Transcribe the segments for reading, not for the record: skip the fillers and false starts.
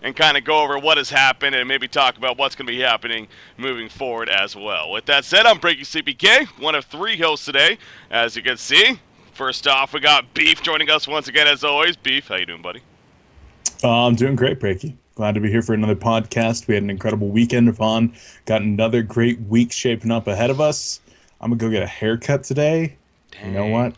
and kind of go over what has happened and maybe talk about what's going to be happening moving forward as well. With that said, I'm Breaking CPK, one of 3 hosts today, as you can see. First off, we got Beef joining us once again, as always. Beef, how you doing, buddy? I'm doing great, Breaky. Glad to be here for another podcast. We had an incredible weekend of fun. Got another great week shaping up ahead of us. I'm going to go get a haircut today. Dang. You know what?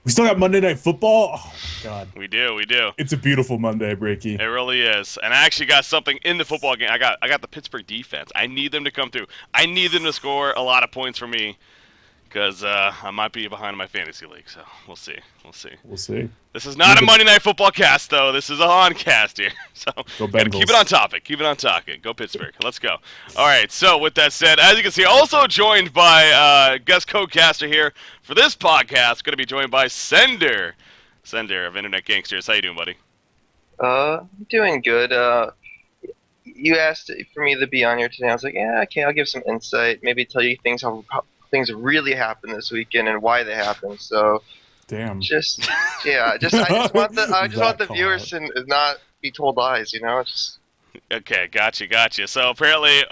We still got Monday Night Football. Oh, God. We do. It's a beautiful Monday, Breaky. It really is. And I actually got something in the football game. I got the Pittsburgh defense. I need them to come through. I need them to score a lot of points for me. Because I might be behind in my fantasy league, so we'll see. We'll see. This is not a Monday Night Football cast, though. This is a Honcast here. So Go gotta Bengals. keep it on topic. Go Pittsburgh. Let's go. All right, so with that said, as you can see, also joined by guest co-caster here for this podcast, going to be joined by Sender of Internet Gangsters. How you doing, buddy? Doing good. You asked for me to be on here today. I was like, yeah, okay, I'll give some insight. Maybe tell you how things really happened this weekend and why they happened. So, damn. I just want the viewers to not be told lies. Okay, gotcha. So apparently,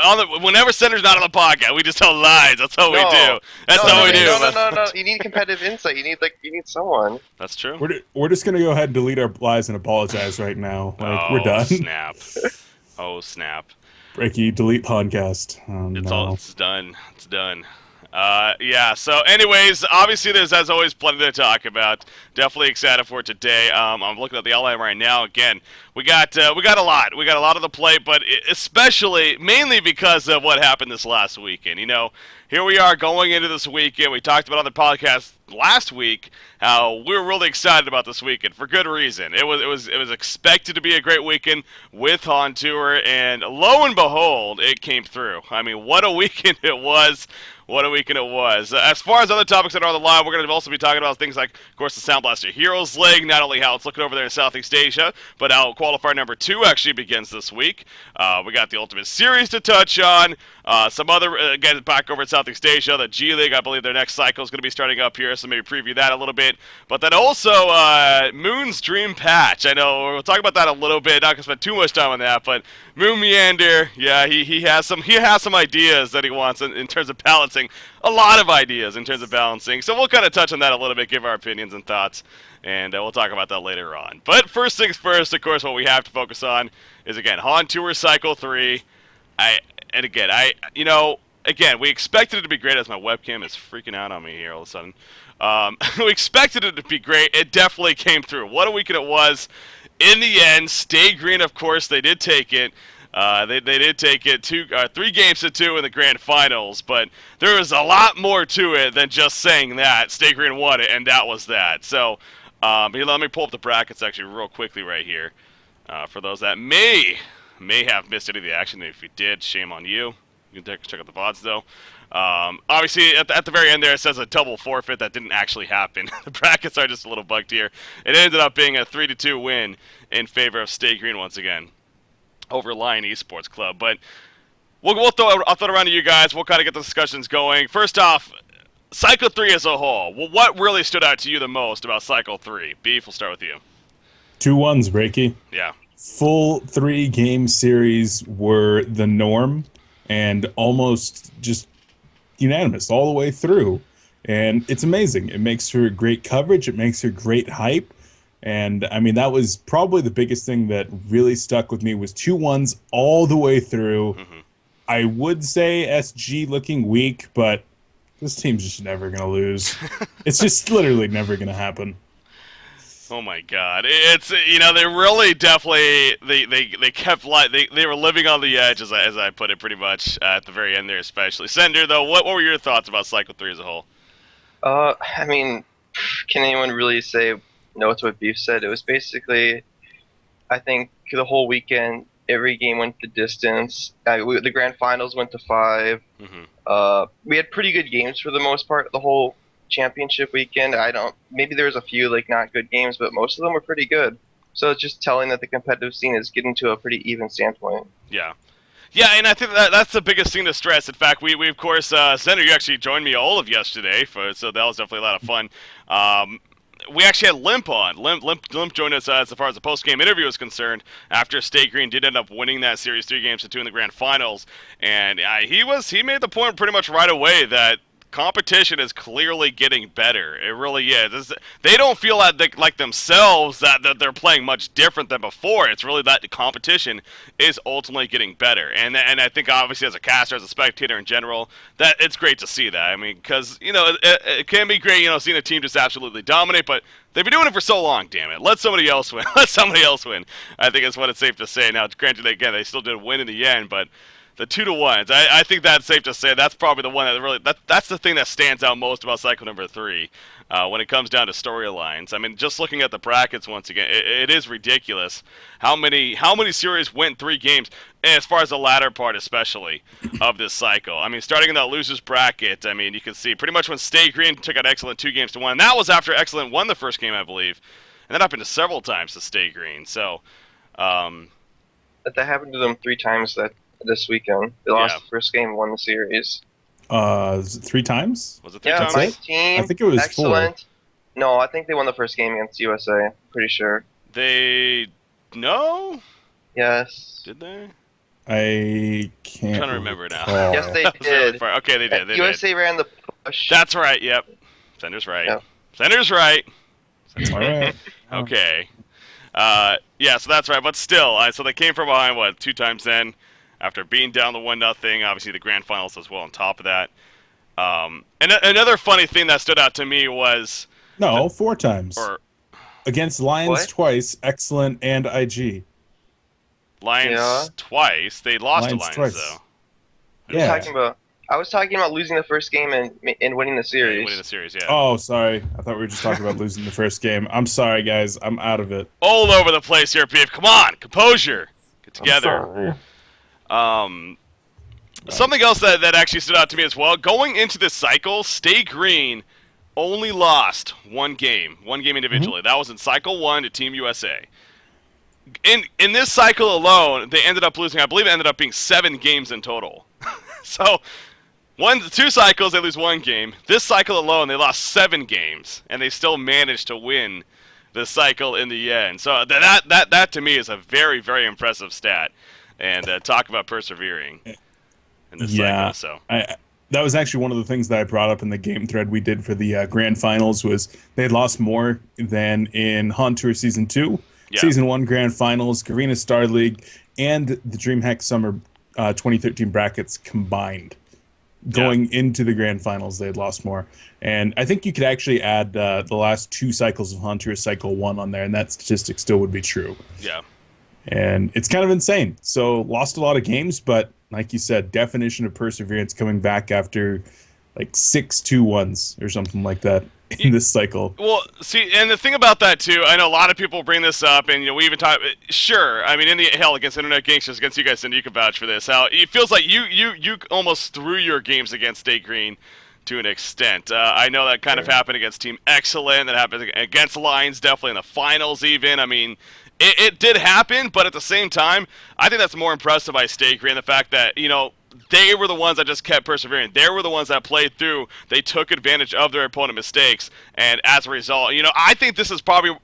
whenever Sender's not on the podcast, we just tell lies. That's what we do. That's what we do. No. You need competitive insight. You need someone. That's true. We're just gonna go ahead and delete our lies and apologize right now. We're done. Snap. Breaky, delete podcast. It's done. It's done. Yeah, so anyways, obviously there's, as always, plenty to talk about. Definitely excited for today. I'm looking at the outline right now. Again, we got a lot. We got a lot of the play, but mainly because of what happened this last weekend. Here we are going into this weekend. We talked about on the podcast last week how we were really excited about this weekend for good reason. It was expected to be a great weekend with On Tour, and lo and behold, it came through. I mean, what a weekend it was. As far as other topics that are on the line, we're going to also be talking about things like, of course, the Sound Blaster Heroes League, not only how it's looking over there in Southeast Asia, but how qualifier number 2 actually begins this week. We got the Ultimate Series to touch on. Some other, again, back over in Southeast Asia, the G League, I believe their next cycle is going to be starting up here, so maybe preview that a little bit. But then also, Moon's Dream Patch. I know we'll talk about that a little bit, not going to spend too much time on that, but Moon Meander, yeah, he has some ideas that he wants in terms of balancing. A lot of ideas in terms of balancing. So we'll kind of touch on that a little bit, give our opinions and thoughts, and we'll talk about that later on. But first things first, of course, what we have to focus on is, again, Han Tour Cycle 3. Again, we expected it to be great, as my webcam is freaking out on me here all of a sudden. We expected it to be great. It definitely came through. What a weekend it was. In the end, Stay Green, of course, they did take it. They did take it 3 games to 2 in the grand finals, but there was a lot more to it than just saying that. Stay Green won it, and that was that. So let me pull up the brackets actually real quickly right here. For those that may have missed any of the action. If you did, shame on you. You can check out the VODs, though. Obviously, at the very end there, it says a double forfeit. That didn't actually happen. The brackets are just a little bugged here. It ended up being a 3-2 win in favor of Stay Green once again over Lion Esports Club. But I'll throw it around to you guys. We'll kind of get the discussions going. First off, Cycle 3 as a whole. Well, what really stood out to you the most about Cycle 3? Beef, we'll start with you. 2-1s, Breaky. Yeah. Full 3-game series were the norm and almost just unanimous all the way through. And it's amazing. It makes for great coverage. It makes for great hype. And, I mean, that was probably the biggest thing that really stuck with me was 2-1s all the way through. Mm-hmm. I would say SG looking weak, but this team's just never going to lose. It's just literally never going to happen. Oh my God! It's they really definitely they kept they were living on the edge as I put it pretty much at the very end there especially. Sender though, what were your thoughts about Cycle 3 as a whole? I mean, can anyone really say no to what Beef said? It was basically, I think the whole weekend every game went the distance. The grand finals went to 5. Mm-hmm. We had pretty good games for the most part the whole championship weekend. Maybe there's a few not good games, but most of them were pretty good. So it's just telling that the competitive scene is getting to a pretty even standpoint. Yeah, and I think that's the biggest thing to stress. In fact, we of course, Senator, you actually joined me all of yesterday, so that was definitely a lot of fun. we actually had Limp on. Limp joined us as far as the post-game interview was concerned after State Green did end up winning that series 3-2 in the grand finals. And he made the point pretty much right away that competition is clearly getting better. It really is. They don't feel like themselves that they're playing much different than before. It's really that the competition is ultimately getting better. And I think obviously as a caster, as a spectator in general, that it's great to see that. I mean, because, it can be great, seeing a team just absolutely dominate, but they've been doing it for so long, damn it. Let somebody else win. Let somebody else win. I think is what it's safe to say. Now, granted, again, they still did win in the end, but the 2-1s, I think that's safe to say. That's probably the one that really that's the thing that stands out most about cycle number 3 when it comes down to storylines. I mean, just looking at the brackets once again, it is ridiculous how many series went 3 games, as far as the latter part especially of this cycle. I mean, starting in that losers bracket, I mean, you can see pretty much when State Green took out Excellent 2-1, and that was after Excellent won the first game, I believe, and that happened several times to State Green. So, that happened to them 3 times this weekend. They lost the first game, won the series. Is it 3 times? Was it 3 times? My team. I think it was Excellent. 4. No, I think they won the first game against USA. Pretty sure. No? Yes. Did they? I can't. I'm trying to remember now. Yes, they did. Okay, they did. USA ran the push. That's right. Yep. Sender's right. Yep. Sender's right. All right. Okay. So that's right. But still, so they came from behind 2 times then, after being down the 1-0. Obviously, the grand finals as well. On top of that, and another funny thing that stood out to me was 4 times against Lions twice, Excellent and IG. Lions twice. They lost to Lions twice. though. I was talking about losing the first game and winning the series. Winning the series, yeah. Oh, sorry. I thought we were just talking about losing the first game. I'm sorry, guys. I'm out of it. All over the place here, Beef. Come on, composure. Get together. Something else that actually stood out to me as well. Going into this cycle, State Green only lost 1 game individually. That was in Cycle 1 to Team USA. In this cycle alone, they ended up losing, I believe it ended up being 7 games in total. So, 2 cycles, they lose 1 game. This cycle alone, they lost 7 games, and they still managed to win the cycle in the end. So that to me is a very, very impressive stat. And talk about persevering in this cycle. So that was actually one of the things that I brought up in the game thread we did for the grand finals was they had lost more than in Han Tour Season 2, Season 1 grand finals, Garena Star League, and the DreamHack Summer 2013 brackets combined. Going into the grand finals, they had lost more. And I think you could actually add the last 2 cycles of Han Tour Cycle 1 on there, and that statistic still would be true. Yeah. And it's kind of insane. So lost a lot of games, but like you said, definition of perseverance coming back after like 6 2-1s or something like that in this cycle. Well, see, and the thing about that too, I know a lot of people bring this up, and we even talk. Sure, I mean, against Internet Gangsters, against you guys, and you can vouch for this. How it feels like you almost threw your games against State Green to an extent. I know that kind of happened against Team Excellent. That happened against Lions, definitely in the finals. Even, I mean. It did happen, but at the same time, I think that's more impressive by State Green, the fact that, they were the ones that just kept persevering. They were the ones that played through. They took advantage of their opponent's mistakes, and as a result, I think this is probably,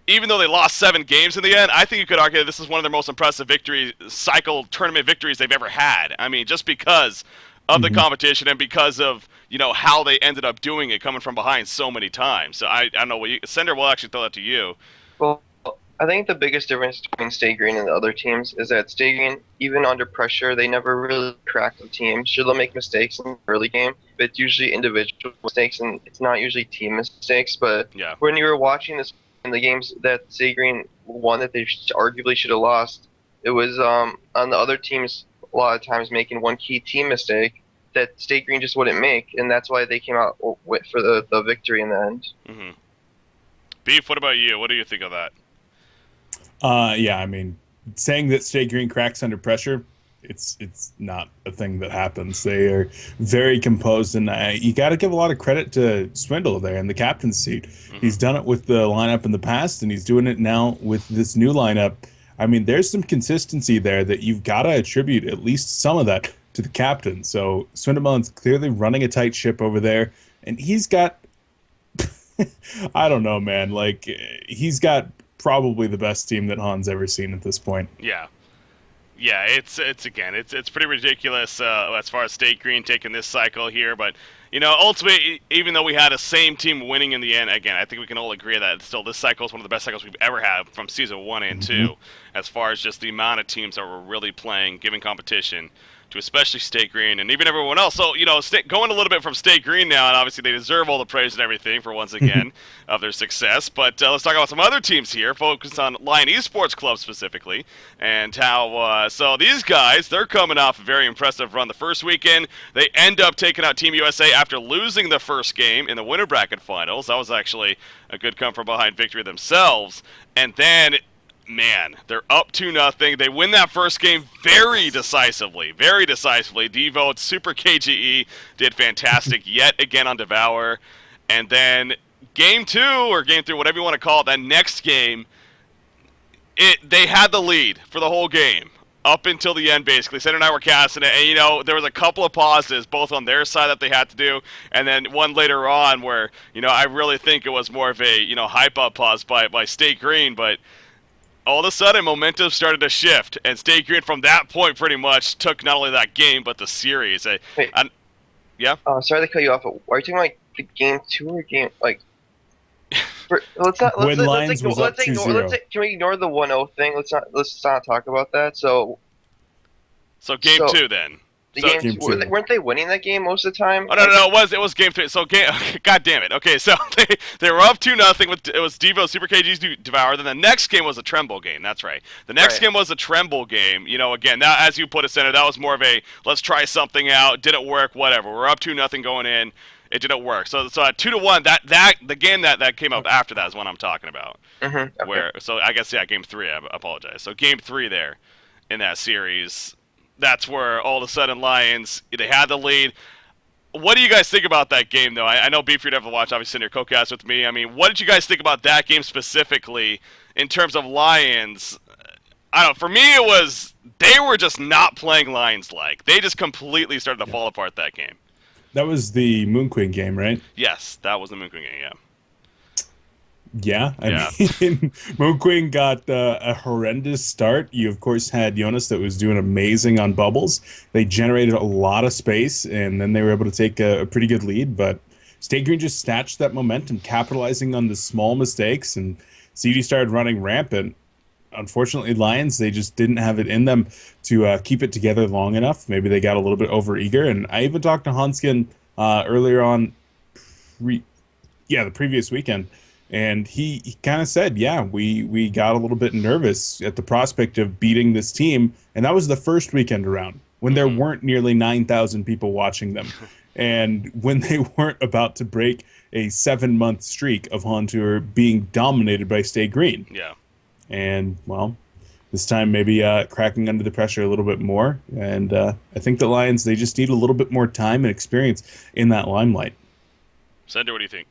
even though they lost 7 games in the end, I think you could argue that this is one of their most impressive tournament victories they've ever had. I mean, just because of the competition and because of, how they ended up doing it, coming from behind so many times. So I don't know, Sender, will actually throw that to you. Well, I think the biggest difference between State Green and the other teams is that State Green, even under pressure, they never really crack the team. Sure, they'll make mistakes in the early game, but it's usually individual mistakes, and it's not usually team mistakes. But when you were watching this in the games that State Green won that they arguably should have lost, it was on the other teams a lot of times making one key team mistake that State Green just wouldn't make, and that's why they came out for the victory in the end. Mm-hmm. Beef, what about you? What do you think of that? I mean, saying that State Green cracks under pressure, it's not a thing that happens. They are very composed, and you got to give a lot of credit to Swindle there in the captain's seat. He's done it with the lineup in the past, and he's doing it now with this new lineup. I mean, there's some consistency there that you've got to attribute at least some of that to the captain. So Swindle's clearly running a tight ship over there, and he's got I don't know, man. Like, he's got probably the best team that Han's ever seen at this point. Yeah. Yeah, it's pretty ridiculous as far as State Green taking this cycle here, but ultimately, even though we had a same team winning in the end, again, I think we can all agree that still this cycle is one of the best cycles we've ever had from season 1 and 2, as far as just the amount of teams that were really playing, giving competition to especially State Green and even everyone else. So, going a little bit from State Green now, and obviously they deserve all the praise and everything for once again of their success. But let's talk about some other teams here, focus on Lion Esports Club specifically, and how, so these guys, they're coming off a very impressive run the first weekend. They end up taking out Team USA after losing the first game in the winter bracket finals. That was actually a good come from behind victory themselves. And then, man, they're up 2-0. They win that first game very decisively. Very decisively. Devo, Super KGE did fantastic yet again on Devour. And then game 2, or game 3, whatever you want to call it, that next game, they had the lead for the whole game. Up until the end, basically. Senator and I were casting it, and, there was a couple of pauses, both on their side that they had to do, and then one later on where, I really think it was more of a, hype-up pause by State Green, but all of a sudden, momentum started to shift, and State Green from that point pretty much took not only that game, but the series. Yeah? Sorry to cut you off, but are you talking like the game 2 or game, like... When Lions was up 2-0. Can we ignore the 1-0 thing? Let's not talk about that. So game 2 then. Game 2. Weren't they winning that game most of the time? Oh, no, it was game 3. So god damn it. Okay, so they were up 2-0 with, it was Devo Super KG's Devour. Then the next game was a Tremble game. That's right. The next game was a Tremble game. Again, now as you put it, Senator, that was more of a let's try something out. Didn't work. Whatever. We're up 2-0 going in. It didn't work. So at 2-1, the game that came up after that is what I'm talking about. Mm-hmm. Okay. So I guess game 3. I apologize. So game 3 there in that series, that's where all of a sudden Lions, they had the lead. What do you guys think about that game, though? I know Beef, you'd have to watch, obviously, in your co-cast with me. I mean, what did you guys think about that game specifically in terms of Lions? I don't know. For me, it was they were just not playing Lions-like. They just completely started to fall apart that game. That was the Moon Queen game, right? Yes, that was the Moon Queen game, yeah. I mean, Moon Queen got a horrendous start. You, of course, had Jonas that was doing amazing on bubbles. They generated a lot of space, and then they were able to take a pretty good lead. But State Green just snatched that momentum, capitalizing on the small mistakes, and CD started running rampant. Unfortunately, Lions, they just didn't have it in them to keep it together long enough. Maybe they got a little bit overeager. And I even talked to Hanskin earlier on, the previous weekend, and he kind of said, yeah, we got a little bit nervous at the prospect of beating this team. And that was the first weekend around when there weren't nearly 9,000 people watching them. And when they weren't about to break a 7-month streak of Han Tour being dominated by State Green. Yeah. And, well, this time maybe cracking under the pressure a little bit more. And I think the Lions, they just need a little bit more time and experience in that limelight. Sender, what do you think?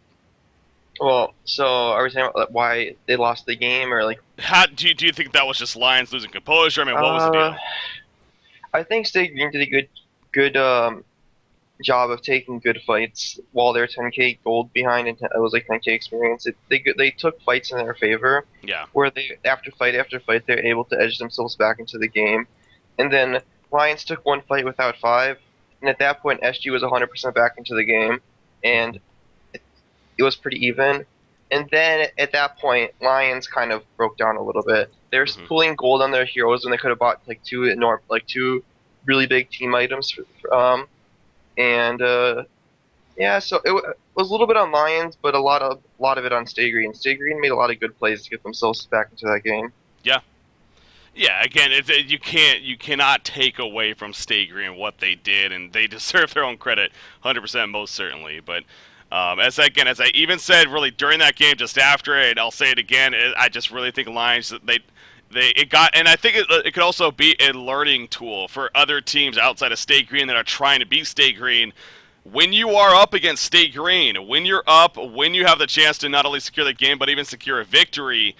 Well, so are we saying about why they lost the game, or like? How do you think that was just Lions losing composure? I mean, what was the deal? I think State Green did a good job of taking good fights while they're 10K gold behind, and it was like 10K experience. They took fights in their favor. Yeah. Where they after fight, they're able to edge themselves back into the game, and then Lions took one fight without 5, and at that point SG was 100% back into the game, and it was pretty even. And then at that point, Lions kind of broke down a little bit. They're pulling gold on their heroes when they could have bought like two really big team items. So it was a little bit on Lions, but a lot of it on Stay Green. Stay Green made a lot of good plays to get themselves back into that game. Yeah. Yeah, again, you cannot take away from Stay Green what they did, and they deserve their own credit, 100% most certainly. But as I even said, really during that game, just after it, I'll say it again. I just really think Lions and I think it could also be a learning tool for other teams outside of State Green that are trying to beat State Green. When you are up against State Green, when you have the chance to not only secure the game but even secure a victory,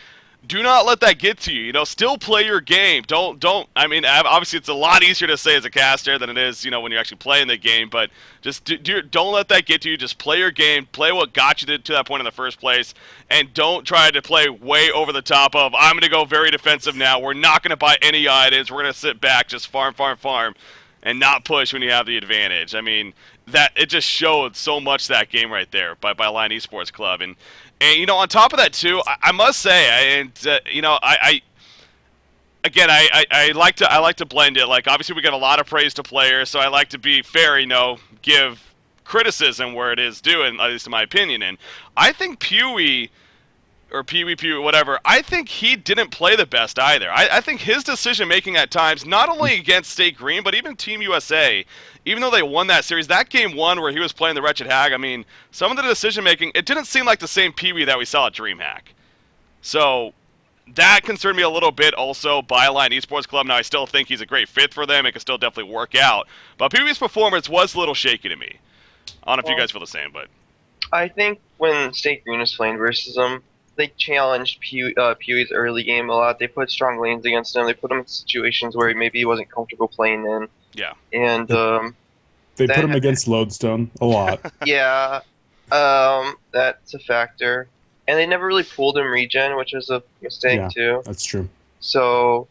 do not let that get to you. You know, still play your game. Don't. I mean, obviously, it's a lot easier to say as a caster than it is, you know, when you're actually playing the game. But just don't let that get to you. Just play your game. Play what got you to that point in the first place, and don't try to play way over the top of. I'm going to go very defensive now. We're not going to buy any items. We're going to sit back, just farm, and not push when you have the advantage. I mean, that it just showed so much that game right there by Lion Esports Club. And you know, on top of that too, I must say, you know, I like to blend it. Like, obviously, we get a lot of praise to players, so I like to be fair. You know, give criticism where it is due, and at least in my opinion. And I think Pewee, whatever, I think he didn't play the best either. I think his decision making at times, not only against State Green, but even Team USA, even though they won that series, that game one where he was playing the Wretched Hag, I mean, some of the decision making, it didn't seem like the same Pewee that we saw at DreamHack. So that concerned me a little bit also by Lion Esports Club. Now, I still think he's a great fit for them. It can still definitely work out. But Pewee's performance was a little shaky to me. I don't know if you guys feel the same, but I think when State Green was playing versus them, they challenged Pewee's early game a lot. They put strong lanes against him. They put him in situations where maybe he wasn't comfortable playing in. yeah. And They put him against Lodestone a lot. yeah, that's a factor. And they never really pulled him regen, which was a mistake too. That's true. So,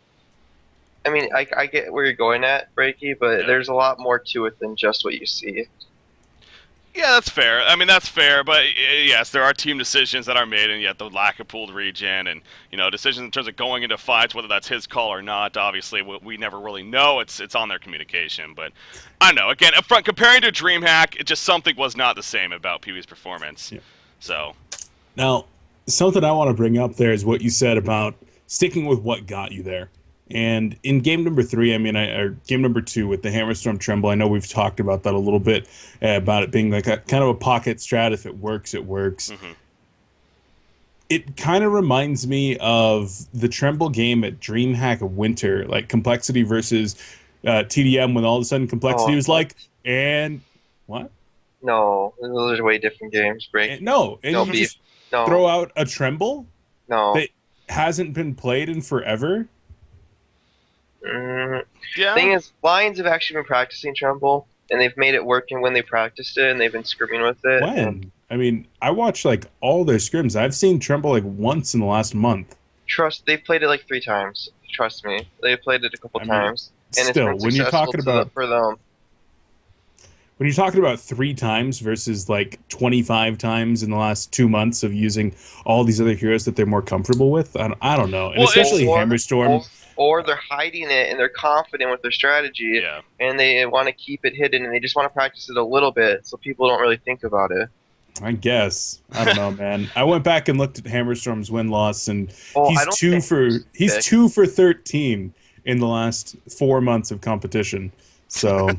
I mean, I get where you're going at, Breaky, but there's a lot more to it than just what you see. Yeah, that's fair. I mean, that's fair, but yes, there are team decisions that are made, and yet the lack of pooled regen and, you know, decisions in terms of going into fights, whether that's his call or not, obviously, we never really know. It's on their communication, but I don't know. Again, up front, comparing to DreamHack, it just something was not the same about Pewee's performance. Yeah. So, now, something I want to bring up there is what you said about sticking with what got you there. And in game number 3, I mean, or game number 2 with the Hammerstorm Tremble, I know we've talked about that a little bit, about it being like a kind of a pocket strat. If it works, it works. Mm-hmm. It kind of reminds me of the Tremble game at DreamHack Winter, like Complexity versus TDM, when all of a sudden Complexity was like, and what? No, those are way different games, Break. No, and you just throw out a Tremble that hasn't been played in forever. Yeah. Thing is, Lions have actually been practicing Tremble, and they've made it work. And when they practiced it, and they've been scrimming with it. When? I mean, I watched like all their scrims. I've seen Tremble like once in the last month. They've played it like 3 times. Trust me, they've played it a couple times. And still, it's been successful for them. When you're talking about 3 times versus like 25 times in the last 2 months of using all these other heroes that they're more comfortable with, I don't know. And especially Hammerstorm. Or they're hiding it and they're confident with their strategy, and they want to keep it hidden and they just want to practice it a little bit so people don't really think about it. I guess. I don't know, man. I went back and looked at Hammerstorm's win-loss, and he's 2 for 13 in the last 4 months of competition. So,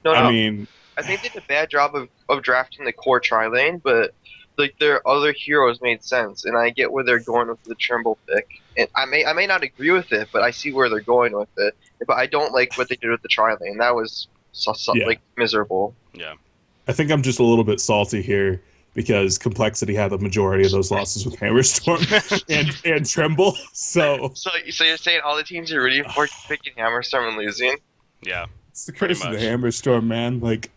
I mean, I think they did a bad job of drafting the core tri-lane, but like their other heroes made sense, and I get where they're going with the Tremble pick. And I may not agree with it, but I see where they're going with it. But I don't like what they did with the tri-lane. That was like miserable. Yeah. I think I'm just a little bit salty here because Complexity had the majority of those losses with Hammerstorm and Tremble. So you're saying all the teams are rooting for picking Hammerstorm and losing? Yeah. It's the curse of the Hammerstorm, man. Like,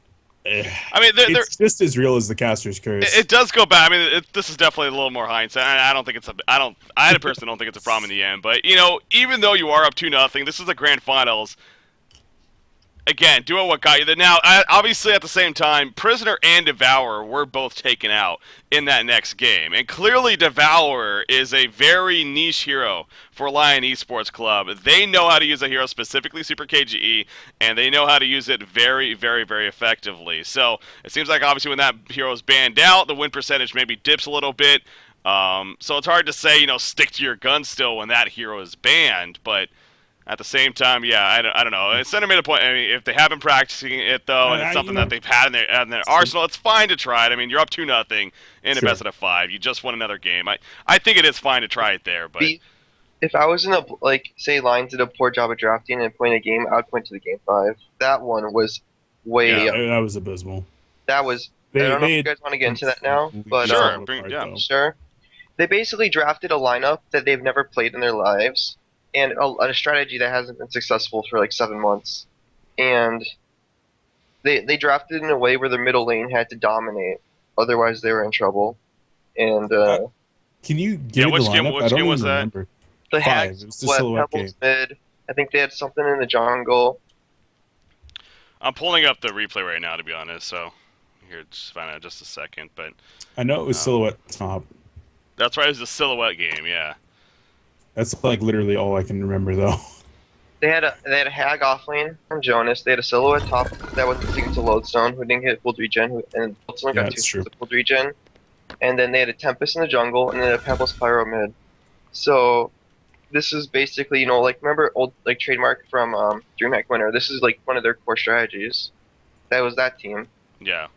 I mean, it's just as real as the caster's curse. It does go back. I mean, this is definitely a little more hindsight. I don't think it's I personally don't think it's a problem in the end. But, you know, even though you are up 2-0, this is the grand finals. Again, do what got you there. Now, obviously, at the same time, Prisoner and Devourer were both taken out in that next game. And clearly, Devourer is a very niche hero for Lion Esports Club. They know how to use a hero, specifically Super KGE, and they know how to use it very, very, very effectively. So, it seems like, obviously, when that hero is banned out, the win percentage maybe dips a little bit. So, it's hard to say, you know, stick to your guns still when that hero is banned, but at the same time, I don't know. Center made a point. I mean, if they have been practicing it, though, and it's something that they've had in their arsenal, it's fine to try it. I mean, you're up 2-0 in a best of 5. You just won another game. I think it is fine to try it there. But if I was in say Lions did a poor job of drafting and playing a game, I would point to the game 5. That one was way up. That was abysmal. That was. I don't know if you guys want to get into that now, but sure. Sure. They basically drafted a lineup that they've never played in their lives, and a strategy that hasn't been successful for like 7 months. And they drafted in a way where their middle lane had to dominate, otherwise they were in trouble. And Can you give me the lineup? I don't even remember. the 5. Hags It was the left silhouette Pebbles game. mid. I think they had something in the jungle. I'm pulling up the replay right now, to be honest. So here, just find out just a second. But I know it was silhouette top. that's right. It was the silhouette game. Yeah. That's like literally all I can remember, though. They had a Hag offlane from Jonas. They had a silhouette top that was sticking to Lodestone, who didn't get full regen, and Lodestone got 2 true. full regen. And then they had a Tempest in the jungle, and then a Pebbles Pyro mid. So this is basically, like, remember old like trademark from DreamHack Winter? This is like one of their core strategies. That was that team. Yeah.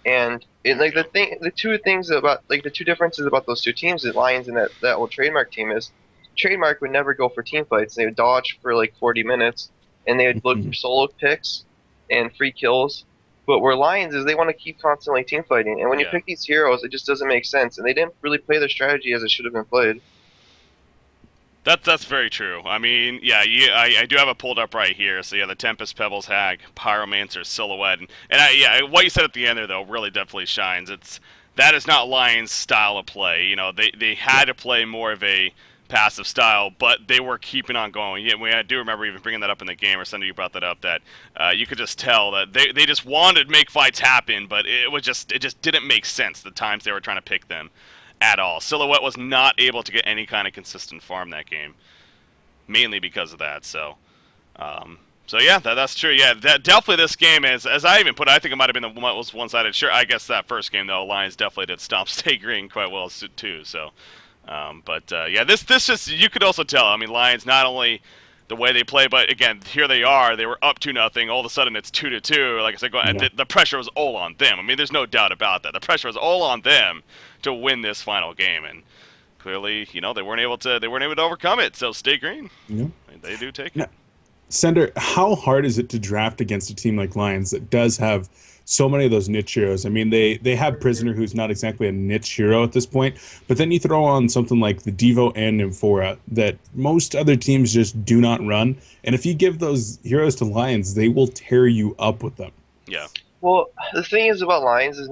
And the two differences about those two teams, the Lions and that old trademark team, is trademark would never go for team fights. They would dodge for like 40 minutes, and they would look for solo picks and free kills. But where Lions is, they want to keep constantly team fighting, and when you pick these heroes, it just doesn't make sense, and they didn't really play their strategy as it should have been played. That's very true. I mean, I do have it pulled up right here. So the Tempest, Pebbles, Hag, Pyromancer, Silhouette, and what you said at the end there though really definitely shines. That is not Lions' style of play. They had to play more of a passive style, but they were keeping on going. I do remember even bringing that up in the game, or something you brought that up, that you could just tell that they just wanted to make fights happen, but it just didn't make sense the times they were trying to pick them at all. Silhouette was not able to get any kind of consistent farm that game, mainly because of that. So yeah, that's true. Yeah, definitely this game is, as I even put it, I think it might have been the most one-sided. Sure, I guess that first game though, Lions definitely did stomp Stay Green quite well too. So, this just, you could also tell. I mean, Lions, not only the way they play, but again, here they are. They were up 2-0. All of a sudden, it's 2-2. Like I said, the pressure was all on them. I mean, there's no doubt about that. The pressure was all on them to win this final game, and clearly, they weren't able to overcome it. So Stay Green, they do take it. Sender, how hard is it to draft against a team like Lions that does have so many of those niche heroes? I mean, they have Prisoner, who's not exactly a niche hero at this point, but then you throw on something like the Devo and Nymphora that most other teams just do not run, and if you give those heroes to Lions, they will tear you up with them. Yeah. Well, the thing is about Lions is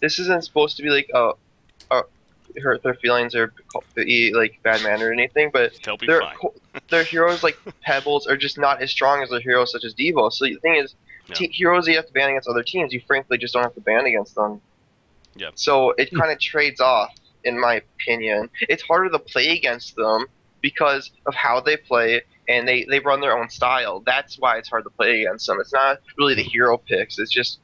this isn't supposed to be like hurt their feelings or be like bad manner or anything, but their heroes like Pebbles are just not as strong as their heroes such as Devo. So the thing is, heroes you have to ban against other teams, you frankly just don't have to ban against them. Yeah. So it kind of trades off, in my opinion. It's harder to play against them because of how they play, and they run their own style. That's why it's hard to play against them. It's not really the hero picks. It's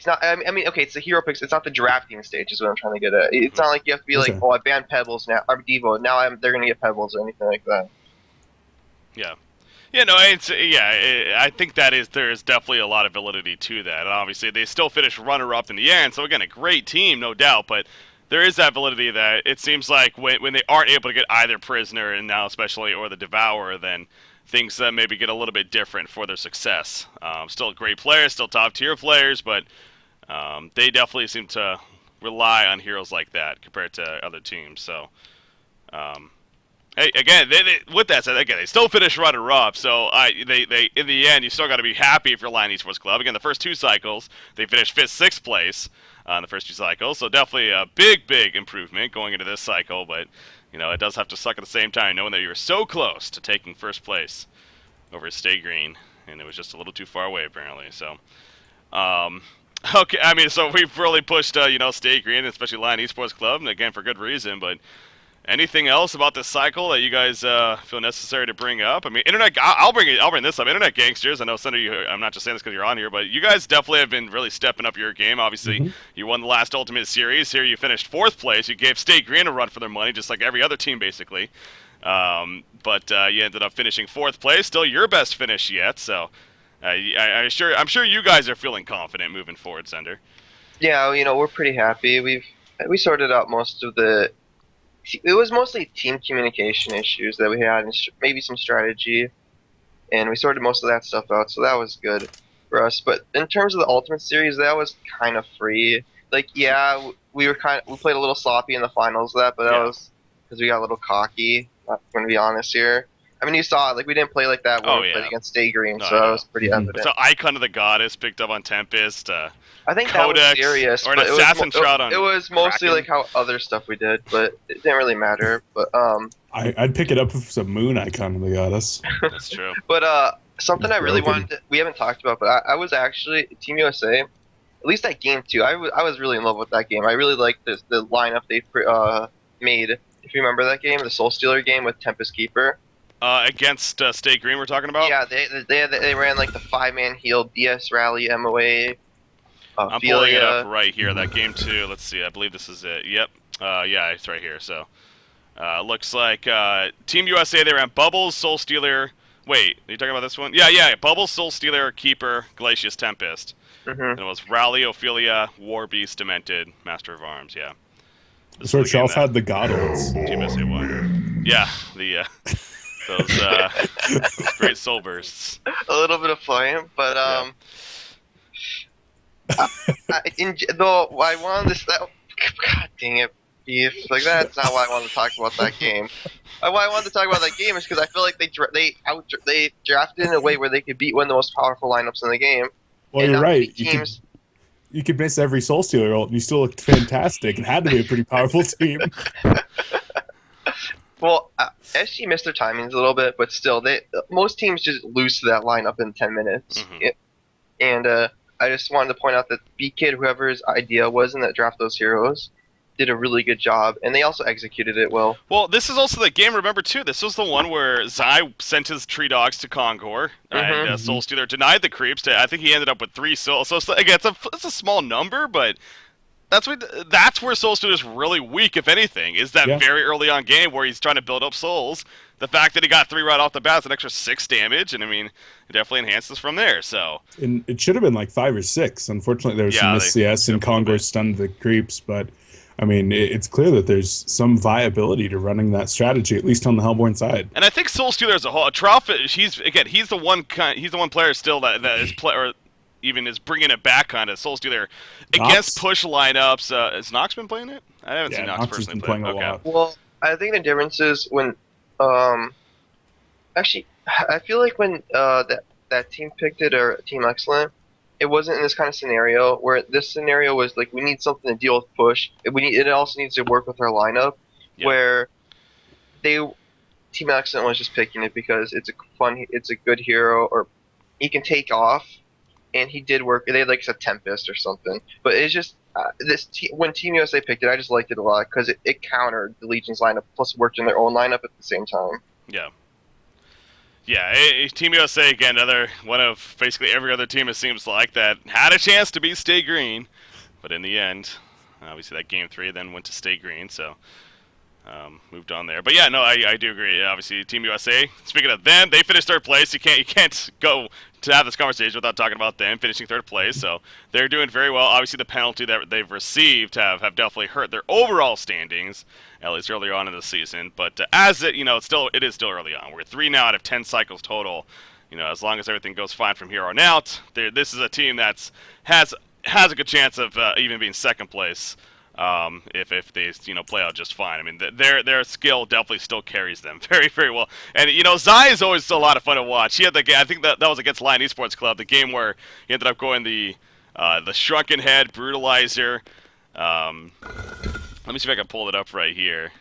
not. I mean, okay, it's the hero picks. It's not the drafting stage, is what I'm trying to get at. It's not like you have to be like, I banned Pebbles now, or Devo. Now they're gonna get Pebbles or anything like that. Yeah. Yeah, no, I think there is definitely a lot of validity to that. And obviously, they still finished runner-up in the end, so again, a great team, no doubt, but there is that validity that it seems like when they aren't able to get either Prisoner, and now especially, or the Devourer, then things maybe get a little bit different for their success. Still great players, still top-tier players, but they definitely seem to rely on heroes like that compared to other teams, so... Hey, again, with that said, again, they still finished runner-up, so they in the end, you still got to be happy if you're Lion Esports Club. Again, the first 2 cycles, they finished 5th, 6th place in the first 2 cycles, so definitely a big improvement going into this cycle, but, it does have to suck at the same time, knowing that you were so close to taking first place over Stay Green, and it was just a little too far away, apparently, so... okay, I mean, so we've really pushed, Stay Green, especially Lion Esports Club, and again, for good reason, but... Anything else about this cycle that you guys feel necessary to bring up? I mean, I'll bring this up. Internet Gangsters. I know, Senator, I'm not just saying this because you're on here, but you guys definitely have been really stepping up your game. Obviously, you won the last Ultimate Series. Here, you finished 4th place. You gave Stay Green a run for their money, just like every other team, basically. But you ended up finishing 4th place. Still your best finish yet. So, I'm sure you guys are feeling confident moving forward, Sender. Yeah, we're pretty happy. We sorted out most of the. It was mostly team communication issues that we had, and maybe some strategy, and we sorted most of that stuff out, so that was good for us. But in terms of the Ultimate Series, that was kind of free. Like, yeah, we played a little sloppy in the finals of that, but that was because we got a little cocky. I'm gonna be honest here. I mean, you saw it. Like, we didn't play like that when we played against Stay Green, so that was pretty evident. So Icon of the Goddess picked up on Tempest. I think Codex, that was serious, or an but Assassin Shroud on it was mostly Kraken. like how other stuff we did, but it didn't really matter. But I'd pick it up with some Moon Icon of the Goddess. That's true. But something I really broken. wanted we haven't talked about, but I was actually Team USA. At least that game too. I was really in love with that game. I really liked the lineup they made. If you remember that game, the Soul Stealer game with Tempest Keeper. Against Stay Green, we're talking about. Yeah, they ran like the 5-man heal, DS Rally, MOA. I'm pulling it up right here. That game too. Let's see. I believe this is it. Yep. Yeah, it's right here. So, looks like Team USA. They ran Bubbles, Soul Stealer. Wait, are you talking about this one? Yeah. Bubbles, Soul Stealer, Keeper, Glacius, Tempest. And it was Rally, Ophelia, War Beast, Demented, Master of Arms. Yeah. Sword Shelf had the God ults. Team USA won. Yeah, those great soul bursts. A little bit of flame, but though I wanted this. God dang it, Beef! Like, that's not why I wanted to talk about that game. Why I wanted to talk about that game is because I feel like they drafted in a way where they could beat one of the most powerful lineups in the game. Well, you're right. You could miss every Soul Stealer ult, and you still looked fantastic. It had to be a pretty powerful team. Well, SG missed their timings a little bit, but still, most teams just lose to that lineup in 10 minutes. And I just wanted to point out that B-Kid, whoever his idea was in that draft those heroes, did a really good job, and they also executed it well. Well, this is also the game, remember, too, this was the one where Zai sent his Tree Dogs to Kongor, and Soul Stealer denied the creeps. I think he ended up with 3 souls. So, again, it's a small number, but that's where Soul Stealer's really weak, if anything, is that very early on game where he's trying to build up souls. The fact that he got 3 right off the bat is an extra 6 damage, and I mean, it definitely enhances from there. So, and it should have been like 5 or 6. Unfortunately, there was some miss CS and Kongor stunned the creeps, but I mean, it's clear that there's some viability to running that strategy, at least on the Hellborn side. And I think Soul Stealer as a whole, he's the one player still that is or even is bringing it back, kind of Soul Stealer against push lineups. Has Nox been playing it? I haven't seen Nox personally play. A lot. Well, I think the difference is when, actually, I feel like when that team picked it, or Team Excellent, it wasn't in this kind of scenario, where this scenario was like, we need something to deal with push. It also needs to work with our lineup, where Team Excellent was just picking it because it's a good hero, or he can take off, and he did work. They had like a Tempest or something, but it's just when Team USA picked it, I just liked it a lot because it countered the Legion's lineup, plus worked in their own lineup at the same time. Yeah, Team USA, again, another one of basically every other team, it seems like, that had a chance to beat Stay Green, but in the end, obviously that Game 3 then went to Stay Green, so moved on there. But yeah, no, I do agree. Obviously, Team USA, speaking of them, they finished 3rd place. You can't go to have this conversation without talking about them finishing 3rd place, so they're doing very well. Obviously, the penalty that they've received have definitely hurt their overall standings, at least earlier on in the season. But as it is still early on. We're 3 now out of 10 cycles total. As long as everything goes fine from here on out, this is a team that's has a good chance of even being 2nd place. If they play out just fine. I mean, their skill definitely still carries them very, very well. And Zai is always a lot of fun to watch. He had I think that was against Lion Esports Club, the game where he ended up going the Shrunken Head Brutalizer. Let me see if I can pull it up right here,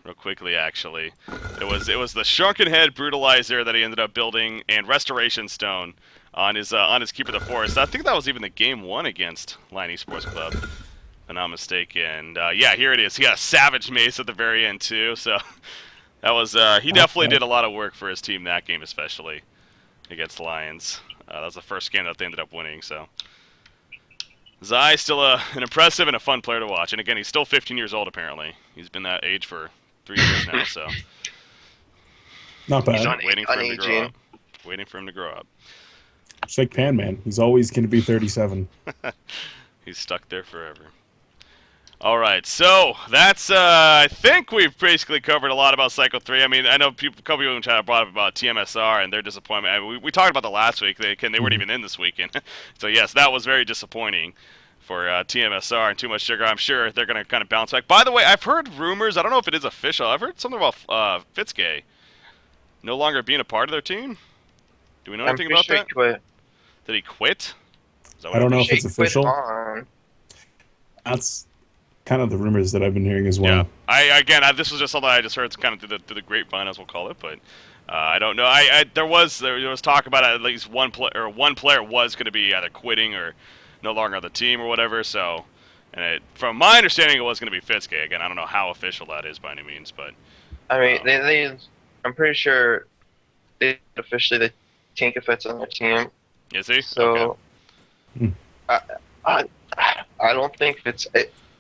real quickly. Actually, it was the Shrunken Head Brutalizer that he ended up building, and Restoration Stone on his Keeper of the Forest. I think that was even the game 1 against Lion Esports Club, if I'm not mistaken. Yeah, here it is. He got a Savage Mace at the very end too. So that was he definitely did a lot of work for his team that game, especially against Lions. That was the first game that they ended up winning. So Zai still an impressive and a fun player to watch. And again, he's still 15 years old apparently. He's been that age for 3 years now. So not bad. Waiting for him to grow up. Waiting for him to grow up. Just like Pan Man, he's always going to be 37. He's stuck there forever. All right, so that's I think we've basically covered a lot about Cycle 3. I mean, I know a couple people in chat brought up about TMSR and their disappointment. I mean, we talked about that last week. They weren't even in this weekend. So yes, that was very disappointing for TMSR and Too Much Sugar. I'm sure they're going to kind of bounce back. By the way, I've heard rumors. I don't know if it is official. I've heard something about Fitzgay no longer being a part of their team. Do we know anything about that? He quit. Did he quit? I don't know if it's He official. quit on. That's kind of the rumors that I've been hearing as well. Yeah. This was just something I just heard kind of through the grapevine, as we'll call it, but I don't know. There was talk about at least one player was going to be either quitting or no longer on the team or whatever. So, from my understanding, it was going to be Fitzgay. Again, I don't know how official that is by any means, but I mean, I'm pretty sure they officially that Tankafet's on their team. Is he? So, okay. I don't think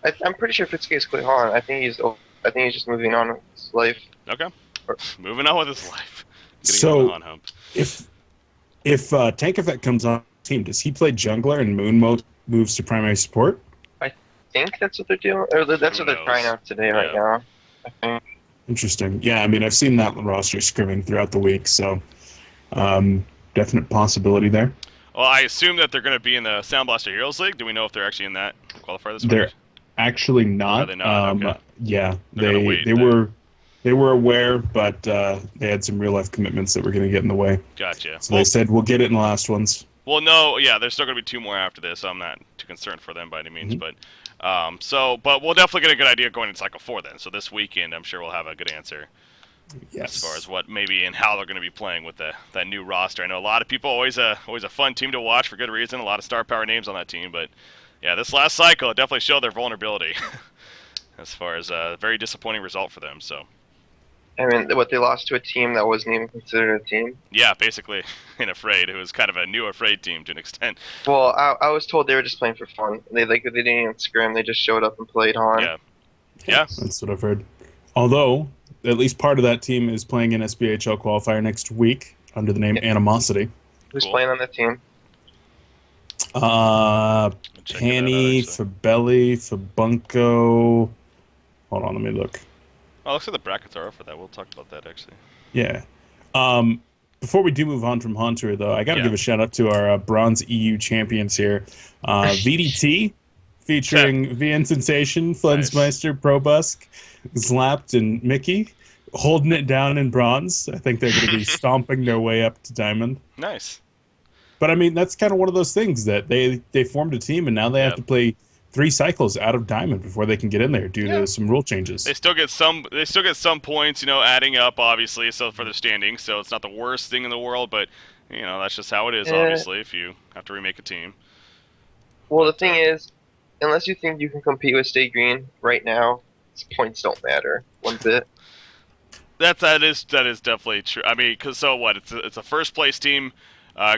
I'm pretty sure Fitzgay's quit on. I think he's just moving on with his life. Okay. Moving on with his life. So, if Tankafet comes on the team, does he play jungler and Moon moves to primary support? I think that's what they're doing. Or that's what they're trying out today right now. I think. Interesting. Yeah, I mean, I've seen that roster scrimming throughout the week, so definite possibility there. Well, I assume that they're going to be in the Sound Blaster Heroes League. Do we know if they're actually in that qualifier this week? They're actually not. Are they not? Okay. Yeah, Wait, they were aware, but they had some real life commitments that were going to get in the way. Gotcha. So they said we'll get it in the last ones. Well, no, yeah, there's still going to be 2 more after this, so I'm not too concerned for them by any means. Mm-hmm. But we'll definitely get a good idea going into Cycle 4 then. So this weekend, I'm sure we'll have a good answer. Yes. As far as what maybe and how they're going to be playing with that new roster. I know a lot of people always a fun team to watch for good reason. A lot of star power names on that team, but yeah, this last cycle it definitely showed their vulnerability. As far as a very disappointing result for them. So. I mean, they lost to a team that wasn't even considered a team. Yeah, basically, in Afraid, it was kind of a new Afraid team to an extent. Well, I was told they were just playing for fun. They didn't even scrim. They just showed up and played on. Yeah. That's what I've heard. Although, at least part of that team is playing an SBHL qualifier next week under the name Animosity. Who's playing on that team? Hanny, Fabelli, Fabunko. Hold on, let me look. Oh, looks like the brackets are up for that. We'll talk about that, actually. Yeah. Before we do move on from Haunter, though, I got to give a shout-out to our Bronze EU champions here. VDT, featuring VN Sensation, Flensmeister, Probusk, Slapped, and Mickey, holding it down in Bronze. I think they're going to be stomping their way up to Diamond. Nice. But, I mean, that's kind of one of those things that they formed a team, and now they have to play 3 cycles out of Diamond before they can get in there due to some rule changes. They still get some points, adding up obviously, so for the standings. So it's not the worst thing in the world, but that's just how it is. Obviously, if you have to remake a team. Well, the thing is, unless you think you can compete with Stay Green right now, points don't matter one bit. That is definitely true. I mean, because so what? It's a first place team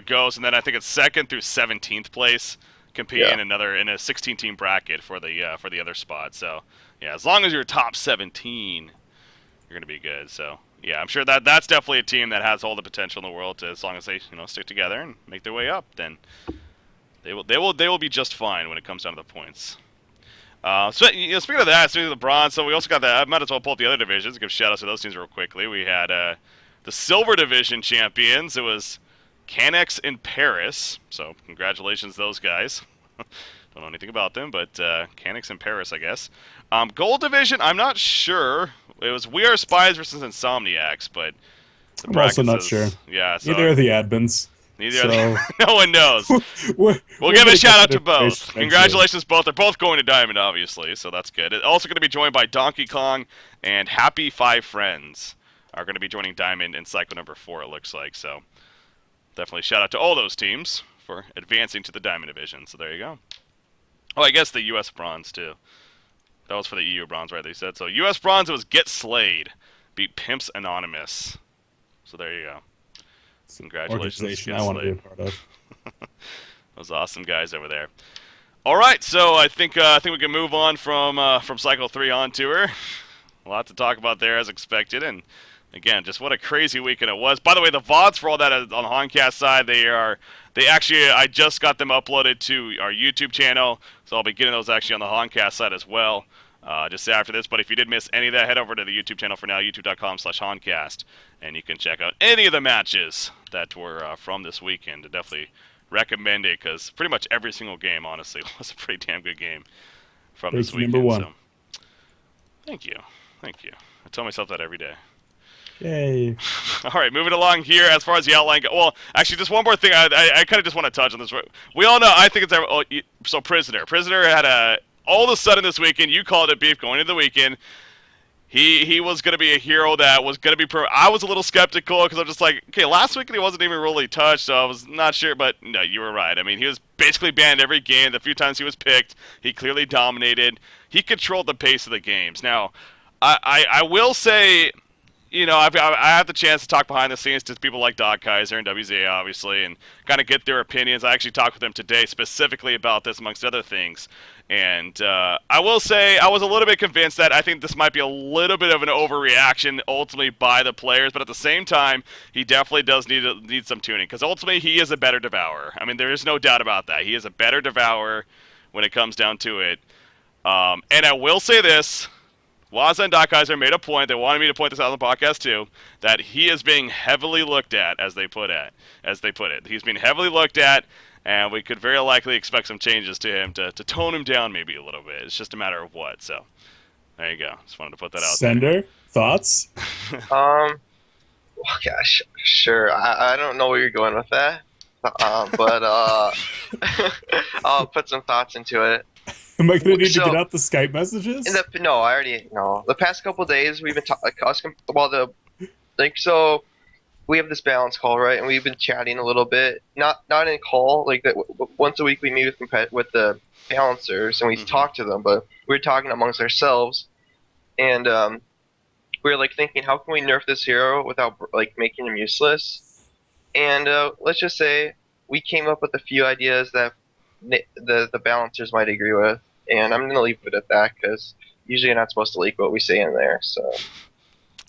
goes, and then I think it's 2nd through 17th place. Compete in a 16-team bracket for the other spot. So yeah, as long as you're top 17, you're gonna be good. So yeah, I'm sure that's definitely a team that has all the potential in the world. As long as they stick together and make their way up, then they will be just fine when it comes down to the points. So speaking of that, speaking of the bronze, so we also got that. I might as well pull up the other divisions. Give shout outs to those teams real quickly. We had the silver division champions. It was Canex in Paris, so congratulations those guys. Don't know anything about them, but Canex in Paris, I guess. Gold division, I'm not sure. It was We Are Spies versus Insomniacs, but I'm also not sure. Yeah, so neither are the admins. No one knows. We'll give a shout out to both. Congratulations, both. They're both going to Diamond, obviously, so that's good. It's also going to be joined by Donkey Kong and Happy 5 Friends are going to be joining Diamond in cycle number 4, it looks like. So definitely shout out to all those teams for advancing to the Diamond division. So there you go. Oh, I guess the U.S. Bronze, too. That was for the EU Bronze, right, they said. So U.S. Bronze, it was Get Slayed. Beat Pimps Anonymous. So there you go. Congratulations. I want to be a part of. Those awesome guys over there. All right, so I think we can move on from Cycle 3 on tour. A lot to talk about there, as expected, and again, just what a crazy weekend it was. By the way, the VODs for all that on the Honcast side, I just got them uploaded to our YouTube channel, so I'll be getting those actually on the Honcast side as well, just after this. But if you did miss any of that, head over to the YouTube channel for now, youtube.com/Honcast, and you can check out any of the matches that were from this weekend. Definitely recommend it because pretty much every single game, honestly, was a pretty damn good game from this Breaking weekend. number 1. So, thank you. I tell myself that every day. Yay. All right, moving along here as far as the outline goes. Well, actually, just one more thing. I kind of just want to touch on this. We all know, I think it's so Prisoner. Prisoner had all of a sudden this weekend, you called it, Beef, going into the weekend. He was going to be a hero that was going to be I was a little skeptical because I'm just like, okay, last weekend he wasn't even really touched, so I was not sure. But no, you were right. I mean, he was basically banned every game. The few times he was picked, he clearly dominated. He controlled the pace of the games. Now, I will say, you know, I had the chance to talk behind the scenes to people like Doc Kaiser and WZA, obviously, and kind of get their opinions. I actually talked with them today specifically about this, amongst other things. And I will say I was a little bit convinced that I think this might be a little bit of an overreaction ultimately by the players, but at the same time, he definitely does need some tuning because ultimately he is a better devourer. I mean, there is no doubt about that. He is a better devourer when it comes down to it. And I will say this. Waza and Doc Kaiser made a point, they wanted me to point this out on the podcast too, that he is being heavily looked at, as they put it. He's being heavily looked at, and we could very likely expect some changes to him to tone him down maybe a little bit. It's just a matter of what, so there you go. Just wanted to put that out Sender, thoughts? Well, gosh, sure. I don't know where you're going with that, but I'll put some thoughts into it. Am I going to need to get out the Skype messages? No, I already know. The past couple days, we've been so we have this balance call, right? And we've been chatting a little bit. Not in call, like that. Once a week, we meet with the balancers and we talk to them. But we're talking amongst ourselves, and we're like thinking, how can we nerf this hero without like making him useless? And let's just say we came up with a few ideas that the balancers might agree with, and I'm gonna leave it at that because usually you're not supposed to leak what we say in there. So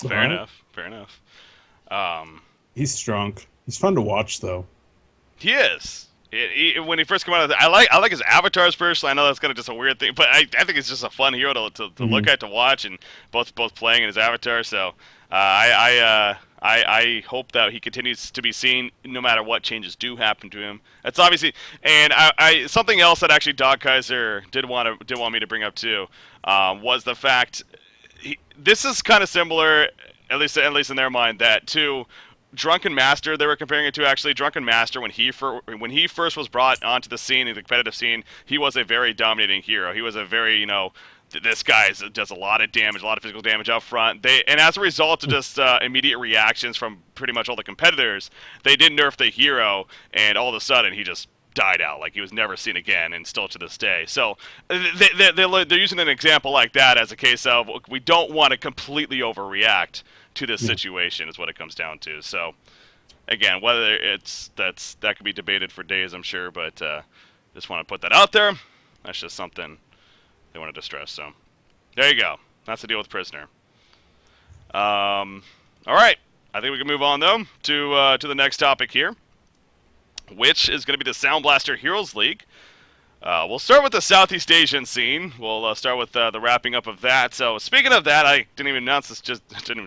Fair enough. He's strong. He's fun to watch, though. He is. When he first came out, I like his avatars personally. I know that's kind of just a weird thing, but I think it's just a fun hero to look at, to watch, and both playing in his avatar. So I hope that he continues to be seen no matter what changes do happen to him. That's obviously, and I something else that actually Doc Kaiser did want me to bring up too, was the fact this is kind of similar, at least in their mind, that to Drunken Master. They were comparing it to actually Drunken Master when he first was brought onto the scene, in the competitive scene. He was a very dominating hero. He was a very, this guy does a lot of damage, a lot of physical damage up front. And as a result of just immediate reactions from pretty much all the competitors, they did nerf the hero, and all of a sudden he just died out, like he was never seen again, and still to this day. So they're using an example like that as a case of we don't want to completely overreact to this situation, is what it comes down to. So again, whether that could be debated for days, I'm sure, but just want to put that out there. That's just something they wanted to stress. So there you go. That's the deal with Prisoner. All right, I think we can move on though to the next topic here, which is going to be the Sound Blaster Heroes League. We'll start with the Southeast Asian scene. We'll start with the wrapping up of that. So speaking of that, I didn't even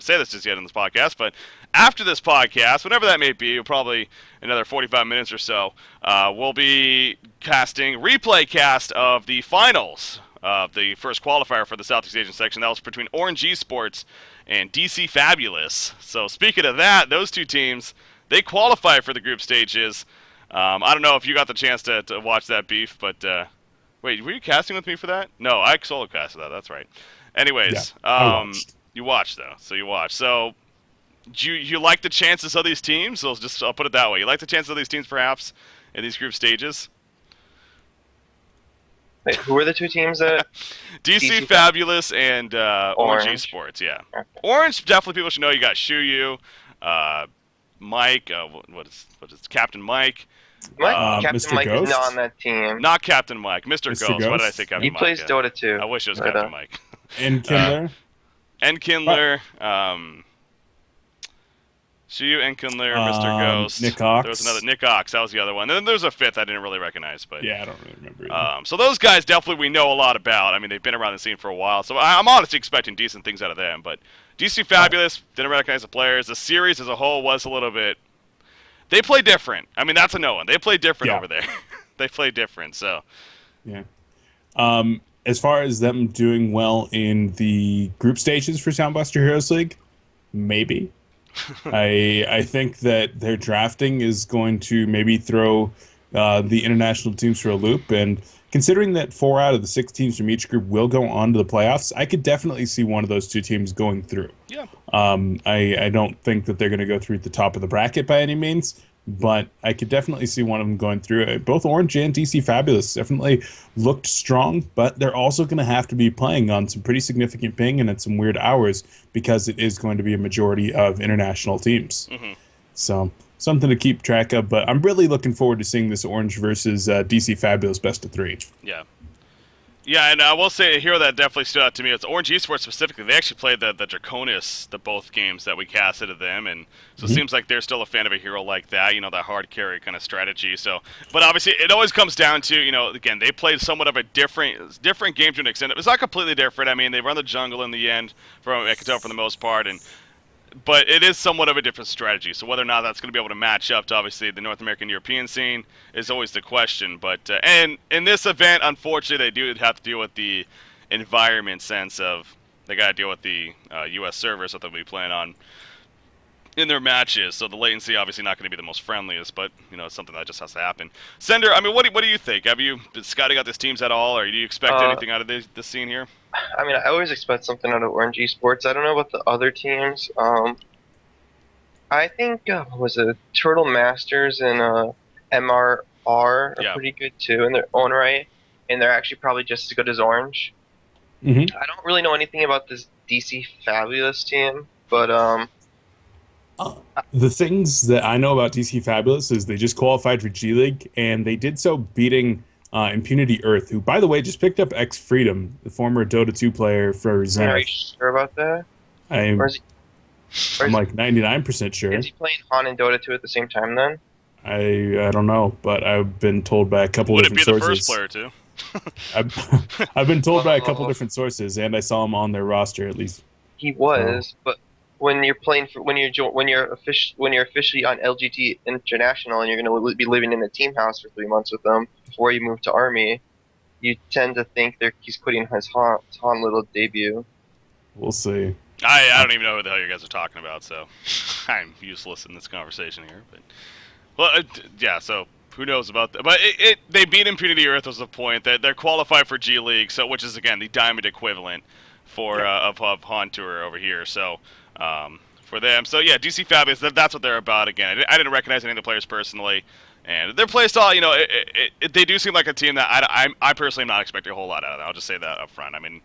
say this just yet in this podcast, but after this podcast, whenever that may be, probably another 45 minutes or so, we'll be casting replay cast of the finals of the first qualifier for the Southeast Asian section. That was between Orange Esports and DC Fabulous. So speaking of that, those two teams, they qualify for the group stages. I don't know if you got the chance to watch that, Beef, but wait, were you casting with me for that? No, I solo casted that. That's right. Anyways, yeah, you watched though, so you watched. So, do you like the chances of these teams? I'll put it that way. You like the chances of these teams, perhaps, in these group stages? Wait, who are the two teams that? DC Fabulous and Orange Orange. Esports. Yeah, Okay. Orange definitely people should know. You got Shuyu, Mike. What is Captain Mike? Captain Mr. Mike Ghost? is not on that team. Not Captain Mike, Mr. Mr. Ghost. Why did I Ghost? say Captain He Mike? plays Yeah. Dota 2. I wish it was but, Captain Mike. And Kindler? Kindler, Shuyu, Kindler, Mr. Ghost. Nick Ox. There was another Nick Ox. That was the other one. And then there's a fifth I didn't really recognize, but Yeah, I don't really remember either. so those guys definitely we know a lot about. I mean, they've been around the scene for a while, so I'm honestly expecting decent things out of them. But DC Fabulous, didn't recognize the players. The series as a whole was a little bit They play different. I mean, that's a no one. They play different Yeah. over there. They play different. So Yeah. As far as them doing well in the group stages for Soundbuster Heroes League, maybe. I think that their drafting is going to maybe throw the international teams for a loop, and considering that 4 out of the 6 teams from each group will go on to the playoffs, I could definitely see one of those 2 teams going through. yeah. I don't think that they're going to go through at the top of the bracket by any means, but I could definitely see one of them going through. Both Orange and DC Fabulous definitely looked strong, but they're also going to have to be playing on some pretty significant ping and at some weird hours because it is going to be a majority of international teams. Mm-hmm. So something to keep track of, but I'm really looking forward to seeing this Orange versus DC Fabulous best of 3. Yeah. Yeah, and I will say a hero that definitely stood out to me. It's Orange Esports specifically. They actually played the Draconis, the both games that we casted to them, and so it seems like they're still a fan of a hero like that, that hard carry kind of strategy. So, but obviously it always comes down to, again, they played somewhat of a different game to an extent. It's not completely different. I mean, they run the jungle in the end, I can tell for the most part, but it is somewhat of a different strategy. So whether or not that's going to be able to match up to obviously the North American European scene is always the question. But and in this event, unfortunately, they do have to deal with the environment sense of they got to deal with the U.S. servers that they'll be playing on in their matches. So the latency obviously not going to be the most friendliest, but it's something that just has to happen. Sender, I mean, what do you think? Have you been scouting out these teams at all, or do you expect anything out of this scene here? I mean, I always expect something out of Orange Esports. I don't know about the other teams. I think was it Turtle Masters and MRR are pretty good too in their own right, and they're actually probably just as good as Orange. Mm-hmm. I don't really know anything about this DC Fabulous team, but the things that I know about DC Fabulous is they just qualified for G League, and they did so beating Impunity Earth, who, by the way, just picked up X Freedom, the former Dota 2 player for Zenith. Are you sure about that? I'm like 99% sure. Is he playing Han and Dota 2 at the same time then? I don't know, but I've been told by a couple different sources. Would it be the first player too? I've been told by a couple different sources, and I saw him on their roster at least. He was, but when you're playing when you're officially on LGT International and you're going to be living in a team house for 3 months with them before you move to Army, you tend to think he's quitting his Han little debut. We'll see. I don't even know who the hell you guys are talking about, so I'm useless in this conversation here. But yeah, so who knows about that? But they beat Impunity Earth was the point that they're qualified for G League, so which is again the diamond equivalent for of Han Tour over here. So. For them. So yeah, DC Fabulous, that's what they're about again. I didn't recognize any of the players personally, and their play style, they do seem like a team that I personally am not expecting a whole lot out of them. I'll just say that up front. I mean,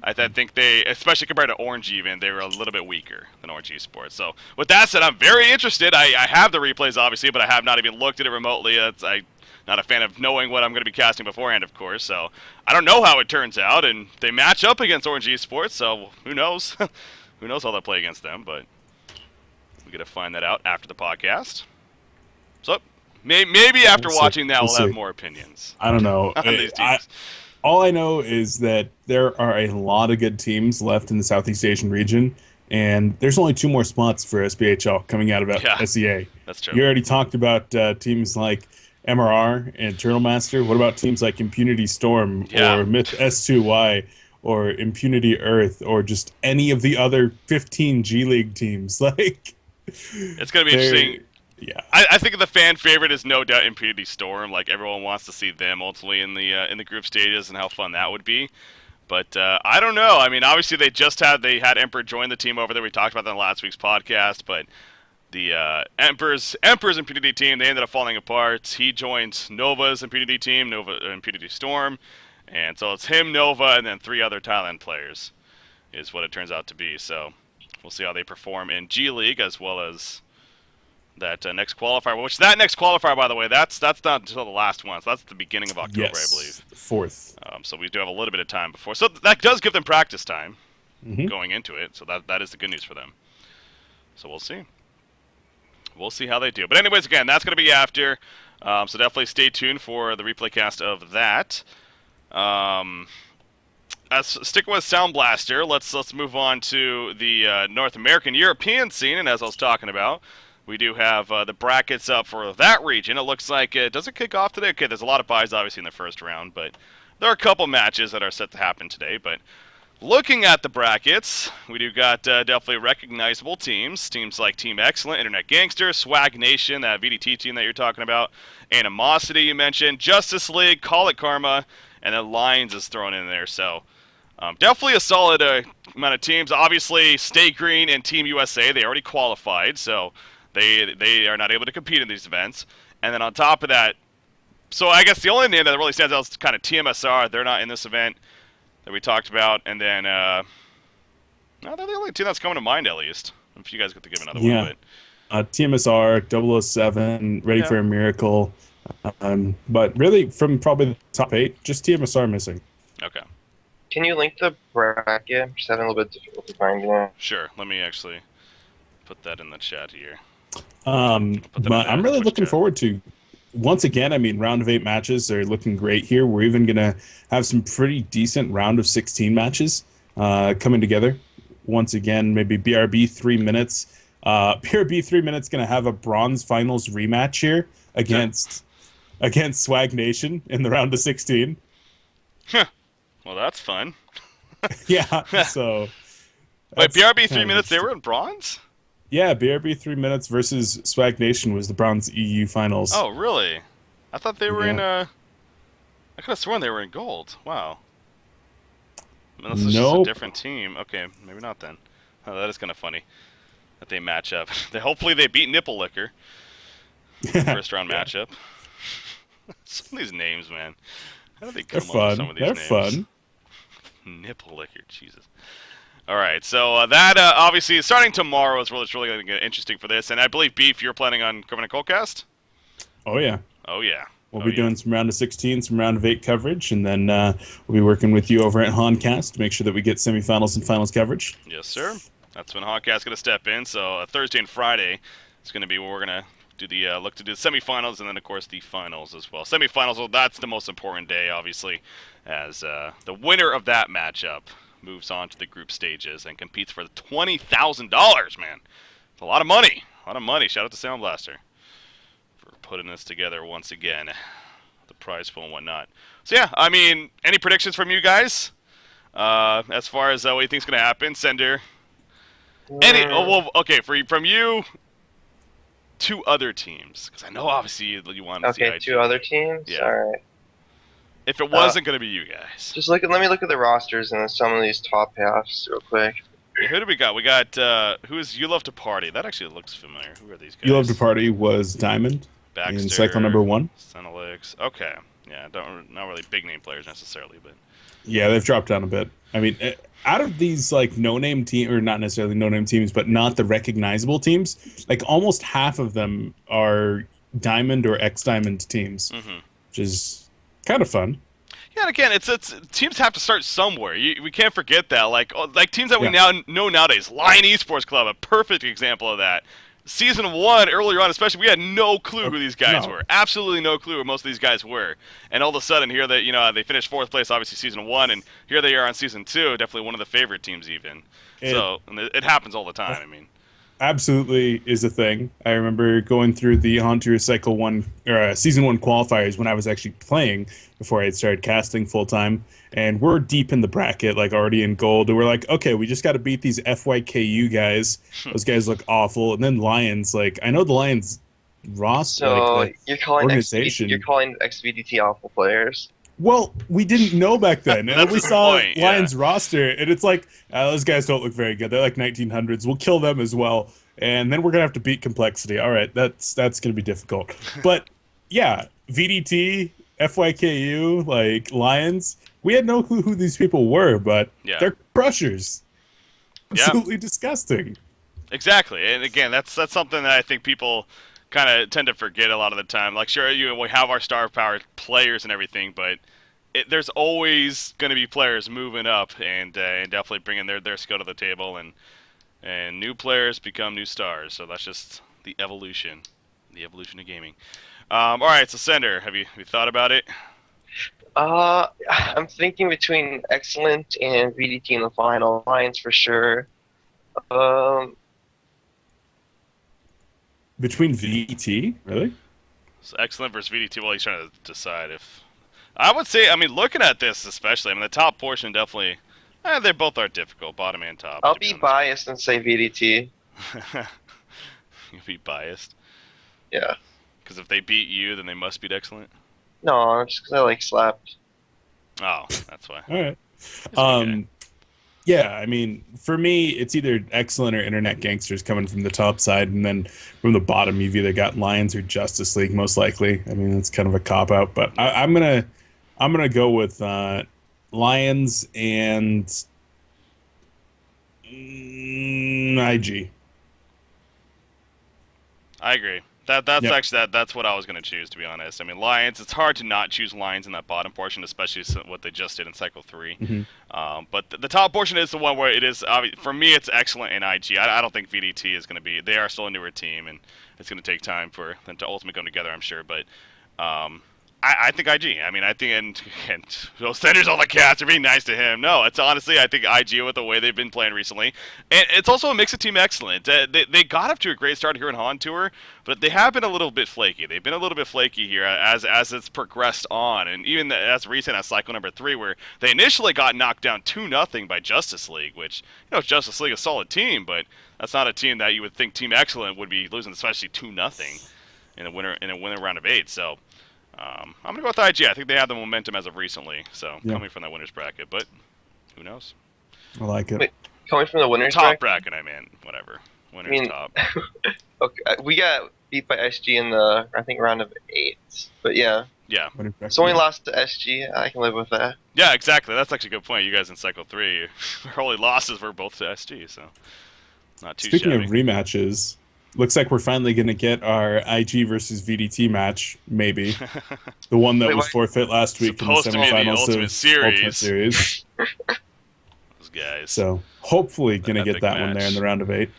I think they, especially compared to Orange even, they were a little bit weaker than Orange Esports. So with that said, I'm very interested. I have the replays obviously, but I have not even looked at it remotely. I'm not a fan of knowing what I'm going to be casting beforehand, of course. So I don't know how it turns out, and they match up against Orange Esports, so who knows? Who knows how they'll play against them, but we got to find that out after the podcast. So maybe after watching that, we'll have more opinions. I don't know. On these teams. All I know is that there are a lot of good teams left in the Southeast Asian region, and there's only 2 more spots for SPHL coming out of SEA. That's true. You already talked about teams like MRR and Turtle Master. What about teams like Impunity Storm or Myth S2Y? Or Impunity Earth, or just any of the other 15 G League teams. Like, it's gonna be interesting. Yeah, I think the fan favorite is no doubt Impunity Storm. Like everyone wants to see them ultimately in the group stages and how fun that would be. But I don't know. I mean, obviously they had Emperor join the team over there. We talked about that in last week's podcast, but the Emperor's Impunity team, they ended up falling apart. He joined Nova's Impunity team, Nova Impunity Storm. And so it's him, Nova, and then 3 other Thailand players is what it turns out to be. So we'll see how they perform in G League as well as that next qualifier. Which that next qualifier, by the way, that's not until the last one. So that's the beginning of October, I believe. 4th. So we do have a little bit of time before. So that does give them practice time going into it. So that is the good news for them. So we'll see. We'll see how they do. But anyways, again, that's going to be after. So definitely stay tuned for the replay cast of that. Sticking with Sound Blaster, let's move on to the North American European scene, and as I was talking about, we do have the brackets up for that region. It looks like it doesn't kick off today. Okay, there's a lot of buys obviously in the first round, but there are a couple matches that are set to happen today. But looking at the brackets, we do got definitely recognizable teams. Teams like Team Excellent, Internet Gangster, Swag Nation, that VDT team that you're talking about, Animosity you mentioned, Justice League, Call It Karma, and then Lions is thrown in there. So definitely a solid amount of teams. Obviously, Stay Green and Team USA, they already qualified, so they are not able to compete in these events. And then on top of that, so I guess the only name that really stands out is kind of TMSR. They're not in this event that we talked about. And then, no, they're the only team that's coming to mind, at least. If you guys get to give another one. But TMSR, 007, Ready for a Miracle. But really, from probably the top 8, just TMSR missing. Okay. Can you link the bracket? I'm just having a little bit of difficulty finding it. Sure. Let me actually put that in the chat here. But I'm really looking forward to, once again, I mean, round of 8 matches are looking great here. We're even going to have some pretty decent round of 16 matches coming together. Once again, maybe BRB 3 minutes. BRB 3 minutes going to have a bronze finals rematch here against Swag Nation in the round of 16. Well, that's fun. Yeah, so... Wait, BRB 3 minutes, they were in bronze? Yeah, BRB 3 minutes versus Swag Nation was the bronze EU finals. Oh, really? I thought they were in, I could have sworn they were in gold. Wow. Unless it's just a different team. Okay, maybe not then. Oh, that is kind of funny that they match up. Hopefully they beat Nipple Liquor. First round matchup. Some of these names, man. How do they come up with some of these names? They're fun. Nipple Liquor, Jesus. All right, so that obviously is starting tomorrow. It's really going to get interesting for this. And I believe, Beef, you're planning on covering a Honcast? Oh, yeah. Oh, yeah. We'll be doing some round of 16, some round of 8 coverage, and then we'll be working with you over at Honcast to make sure that we get semifinals and finals coverage. Yes, sir. That's when Honcast's going to step in. So Thursday and Friday is going to be where we're going to do the look to do the semifinals, and then, of course, the finals as well. Semifinals, well, that's the most important day, obviously, as the winner of that matchup moves on to the group stages and competes for the $20,000, man. It's a lot of money. A lot of money. Shout out to Sound Blaster for putting this together once again. The prize pool and whatnot. So, yeah, I mean, any predictions from you guys as far as what you think is going to happen? Sender. Okay, from you, 2 other teams. Because I know, obviously, you want to see Okay, 2 other teams? Yeah. All right. If it wasn't going to be you guys. Let me look at the rosters and some of these top halves real quick. Yeah, who do we got? We got, who's You Love to Party? That actually looks familiar. Who are these guys? You Love to Party was Diamond Baxter, in cycle number 1. Senelix. Okay. Yeah, not really big name players necessarily, but... Yeah, they've dropped down a bit. I mean, out of these, like, no-name team, or not necessarily no-name teams, but not the recognizable teams, like, almost half of them are Diamond or X-Diamond teams, which is kind of fun. Yeah, and again, it's teams have to start somewhere. We can't forget that. Like teams that we now know nowadays, Lion Esports Club, a perfect example of that. Season 1, earlier on especially, we had no clue who these guys were. Absolutely no clue who most of these guys were. And all of a sudden, here they finished 4th place, obviously, Season 1, and here they are on Season 2, definitely one of the favorite teams even. So it happens all the time, I mean. Absolutely is a thing. I remember going through the Haunter Cycle 1 or Season 1 qualifiers when I was actually playing before I had started casting full time, and we're deep in the bracket, like already in gold, and we're like, okay, we just got to beat these FYKU guys. Those guys look awful, and then Lions. Like, I know the Lions roster. So you're calling organization. you're calling XVDT awful players. Well, we didn't know back then. And we saw point, Lions roster, and it's like, those guys don't look very good. They're like 1900s. We'll kill them as well. And then we're going to have to beat Complexity. All right, that's going to be difficult. But, yeah, VDT, FYKU, like, Lions, we had no clue who these people were, but they're crushers. Absolutely disgusting. Exactly. And, again, that's something that I think people kind of tend to forget a lot of the time. Like, sure, we have our star power players and everything, but there's always going to be players moving up and definitely bringing their skill to the table, and new players become new stars. So that's just the evolution of gaming. All right, so Sender, have you thought about it? I'm thinking between Excellent and VDT in the final. Lions for sure. Between VT, really? So excellent versus VDT. Well, he's trying to decide if. I would say, I mean, looking at this especially, I mean, the top portion definitely. They both are difficult, bottom and top. I'll be biased and say VDT. You'll be biased. Yeah. Because if they beat you, then they must beat excellent. No, just because I like slapped. Oh, that's why. All right. Yeah, I mean, for me, it's either excellent or internet gangsters coming from the top side, and then from the bottom, you've either got Lions or Justice League, most likely. I mean, it's kind of a cop out, but I'm gonna go with Lions and IG. I agree. That's Yep. actually that's what I was going to choose, to be honest. I mean, Lions. It's hard to not choose Lions in that bottom portion, especially what they just did in Cycle 3. Mm-hmm. But the top portion is the one where it is for me. It's excellent in IG. I don't think VDT is going to be. They are still a newer team, and it's going to take time for them to ultimately come together, I'm sure. But I think IG. I mean, I think and Sanders on the cast are being nice to him. No, it's honestly I think IG with the way they've been playing recently, and it's also a mix of team excellent. They got up to a great start here in Han Tour, but they have been a little bit flaky. They've been a little bit flaky here as it's progressed on, and even as recent as cycle number 3, where they initially got knocked down 2-0 by Justice League, which Justice League is a solid team, but that's not a team that you would think Team Excellent would be losing, especially 2-0 in a winner round of 8. So. I'm going to go with IG. I think they have the momentum as of recently, so coming from that winner's bracket, but who knows? I like it. Wait, coming from the winner's top bracket, I mean, whatever. Winner's top. Okay, we got beat by SG in the, I think, round of 8, but yeah. Yeah. So when we lost to SG, I can live with that. Yeah, exactly. That's actually a good point. You guys in Cycle 3, your only losses were both to SG, so not too Speaking shabby. of rematches, looks like we're finally going to get our IG versus VDT match, maybe. The one that was forfeit last week in the Supposed to be the semifinals Ultimate of Series. Ultimate Series. Those guys. So hopefully going to get epic that one there in the round of 8.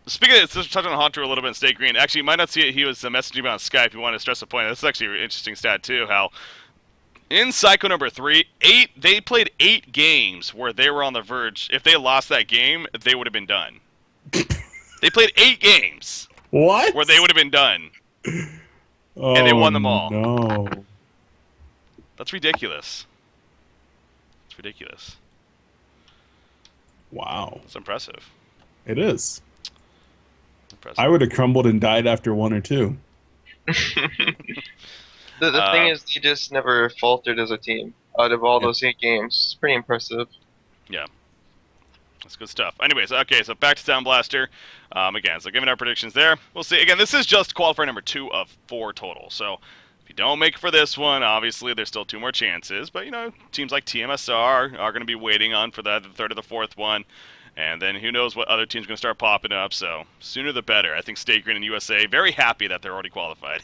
Speaking of, just touching on Hunter a little bit and Stay Green, actually, you might not see it. He was messaging me on Skype. He wanted to stress a point. This is actually an interesting stat, too, how in cycle number 3, they played 8 games where they were on the verge. If they lost that game, they would have been done. They played 8 games. What? Where they would have been done. Oh, and they won them all. No. That's ridiculous. It's ridiculous. Wow. It's impressive. It is. Impressive. I would have crumbled and died after 1 or 2. The thing is, they just never faltered as a team out of all those 8 games. It's pretty impressive. Yeah. That's good stuff. Anyways, okay, so back to Sound Blaster. Again, so giving our predictions there. We'll see. Again, this is just qualifier number 2 of 4 total. So if you don't make it for this one, obviously there's still 2 more chances. But, teams like TMSR are going to be waiting on for the 3rd or the 4th one. And then who knows what other teams are going to start popping up. So sooner the better. I think State Green and USA very happy that they're already qualified.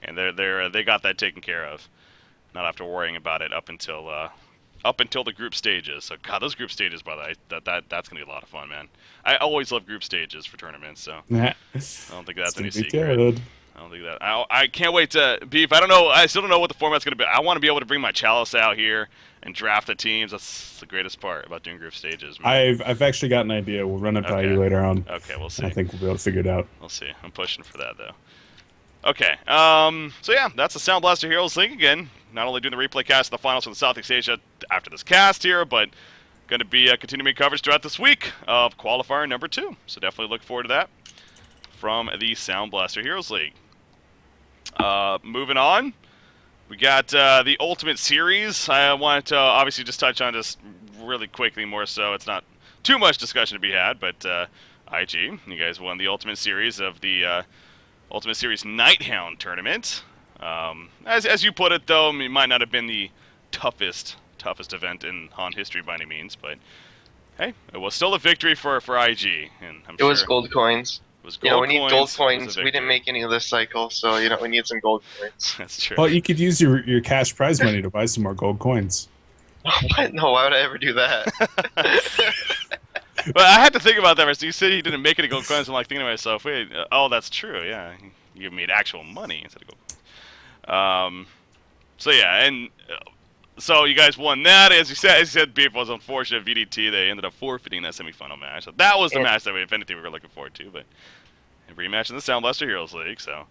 And they got that taken care of. Not after worrying about it up until the group stages. So God, those group stages, by the way, that's gonna be a lot of fun, man. I always love group stages for tournaments, so I don't think that's any secret. Good. I don't think that. I can't wait to Beef. I don't know. I still don't know what the format's gonna be. I want to be able to bring my chalice out here and draft the teams. That's the greatest part about doing group stages, man. I've actually got an idea. We'll run it by you later on. Okay, we'll see. I think we'll be able to figure it out. We'll see. I'm pushing for that though. Okay. So yeah, that's the Sound Blaster Heroes League again. Not only doing the replay cast of the finals for the Southeast Asia after this cast here, but going to be continuing coverage throughout this week of qualifier number 2. So definitely look forward to that from the Sound Blaster Heroes League. Moving on, we got the Ultimate Series. I wanted to obviously just touch on this really quickly more so. It's not too much discussion to be had, but IG, you guys won the Ultimate Series of the Ultimate Series Nighthound tournament. As you put it, though, it might not have been the toughest event in Han history by any means, but hey, it was still a victory for IG, and It was gold coins. It was gold we need gold coins. We didn't make any of this cycle, so we need some gold coins. That's true. Well, you could use your cash prize money to buy some more gold coins. What? No, why would I ever do that? But I had to think about that. So you said he didn't make any gold coins. I'm like thinking to myself, wait, oh, that's true. Yeah, you made actual money instead of gold coins. So yeah, and so you guys won that. As you said, Beef was unfortunate. VDT, they ended up forfeiting that semifinal match. So that was the match that, if anything, we were looking forward to. But a rematch in the Sound Blaster Heroes League, so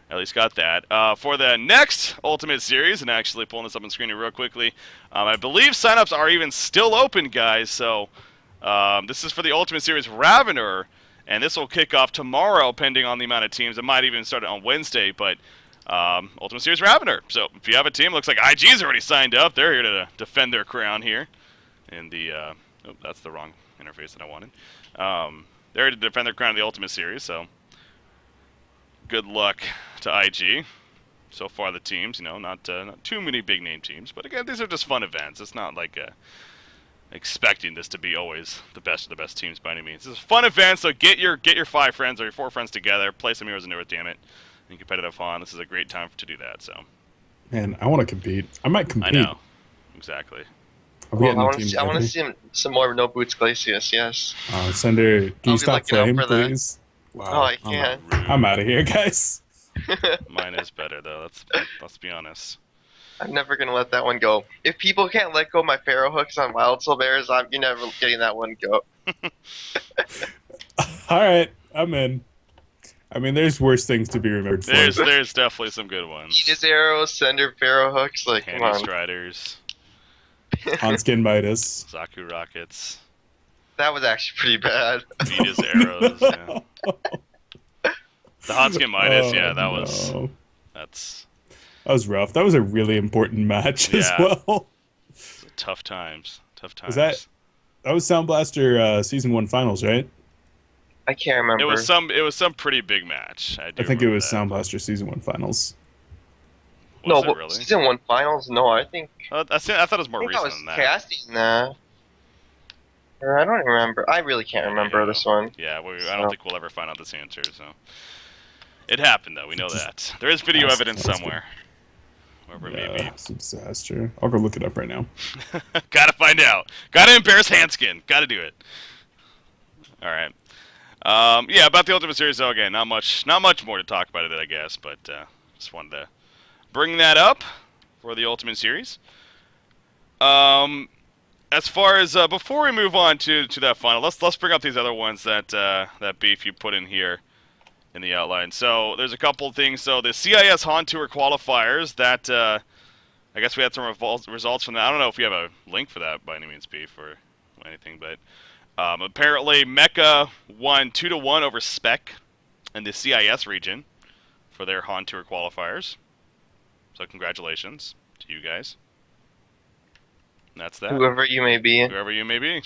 at least got that. For the next Ultimate Series, and actually pulling this up on screen here real quickly, I believe signups are even still open, guys, so this is for the Ultimate Series Ravener, and this will kick off tomorrow, pending on the amount of teams. It might even start on Wednesday, but Ultimate Series Ravener. So if you have a team, looks like IG's already signed up. They're here to defend their crown here. In the, oh, that's the wrong interface that I wanted. They're here to defend their crown in the Ultimate Series, so good luck to IG. So far the teams, not too many big name teams, but again, these are just fun events. It's not like expecting this to be always the best of the best teams by any means. It's a fun event, so get your 5 friends or your 4 friends together, play some Heroes of Newerth, damn it, and competitive fun. This is a great time to do that. So, Man, I want to compete. I might compete. I know, exactly. Are we Well, I getting the want team to see some more No Boots Glacius. Yes. Sender, can I'll you be stop looking out frame, for that. please? Wow. Oh, I can't. I'm out of here, guys. Mine is better though. Let's be honest. I'm never gonna let that one go. If people can't let go of my Pharaoh hooks on Wild Soul Bears, you're never getting that one go. All right, I'm in. I mean, there's worse things to be remembered for. There's definitely some good ones. Venus arrows, Sender Pharaoh hooks, like come Handy on. Striders, Hanskin Midas. Zaku Rockets, That was actually pretty bad. Vita's Arrows. Yeah. The Hotskin Midas, yeah, that was no. that's That was rough. That was a really important match as Yeah. well. tough times. Tough times. Was that was Sound Blaster Season 1 Finals, right? I can't remember. It was some pretty big match. I I think it was Sound Blaster Season 1 Finals. no, Was it but really? season 1 finals. No, I think I thought it was more I recent was than that. casting that. Or I don't remember. I really can't remember Yeah. this one. Yeah, I So- don't think we'll ever find out this answer. So it happened though. We know that there is video evidence That's somewhere. Wherever it may be. It's a disaster. I'll go look it up right now. Gotta find out. Gotta embarrass Hanskin. Gotta do it. All right. Yeah, about the Ultimate Series though. Again, not much more to talk about it, I guess. But just wanted to bring that up for the Ultimate Series. As far as before we move on to that final, let's bring up these other ones that Beef you put in here in the outline. So there's a couple of things. So the CIS Han Tour qualifiers that I guess we had some results from that. I don't know if you have a link for that by any means, Beef, or anything, but apparently Mecha won 2-1 over Spec in the CIS region for their Han Tour qualifiers. So congratulations to you guys. And that's that. Whoever you may be. Whoever you may be.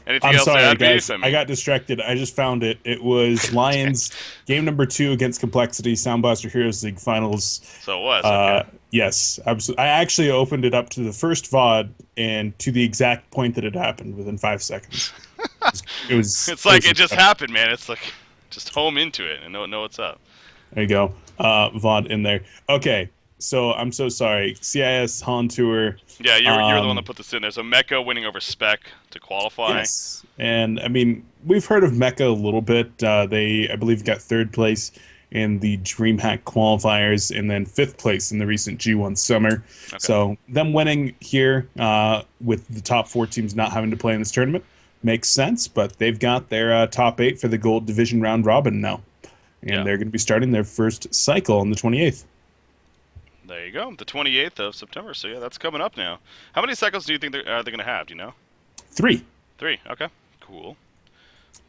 Anything I'm else to sorry, add, guys. Beef? I got distracted. I just found it. It was Lions game number 2 against Complexity Sound Blaster Heroes League Finals. So it was. Okay. Yes, absolutely. I actually opened it up to the first VOD and to the exact point that it happened within 5 seconds. It was. It's like it just happened, man. It's like just home into it and know what's up. There you go. VOD in there. Okay, so I'm so sorry. CIS Han Tour. Yeah, you're the one that put this in there. So Mecha winning over Spec to qualify. Yes, and I mean we've heard of Mecha a little bit. They, I believe, got 3rd place in the DreamHack qualifiers, and then 5th place in the recent G1 Summer. Okay. So them winning here with the top 4 teams not having to play in this tournament makes sense. But they've got their top 8 for the Gold Division round robin now, and they're going to be starting their first cycle on the 28th. There you go, the 28th of September. So yeah, that's coming up now. How many cycles do you think they're going to have? Do you know? 3. 3. Okay. Cool.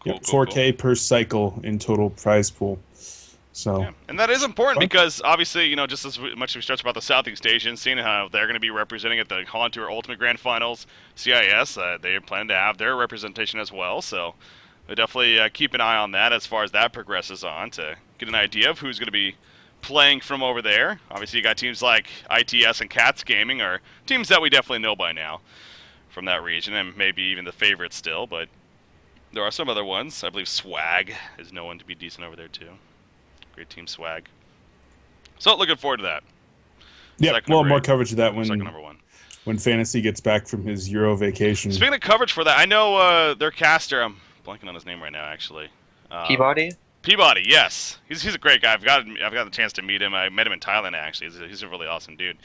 Yep, 4K per cycle in total prize pool. So, yeah. And that is important because obviously, just as much as we stress about the Southeast Asians, seeing how they're going to be representing at the Han Tour Ultimate Grand Finals, CIS, they plan to have their representation as well. So we definitely keep an eye on that as far as that progresses on to get an idea of who's going to be playing from over there. Obviously, you got teams like ITS and Cats Gaming, are teams that we definitely know by now from that region, and maybe even the favorites still. But there are some other ones. I believe Swag is known to be decent over there too. Great team Swag. So looking forward to that. yeah, well, more coverage of that Second number 1. when Fantasy gets back from his Euro vacation. Speaking of coverage for that, I know their caster. I'm blanking on his name right now, actually. Peabody. Peabody, yes, he's a great guy. I've got the chance to meet him. I met him in Thailand actually. He's a really awesome dude.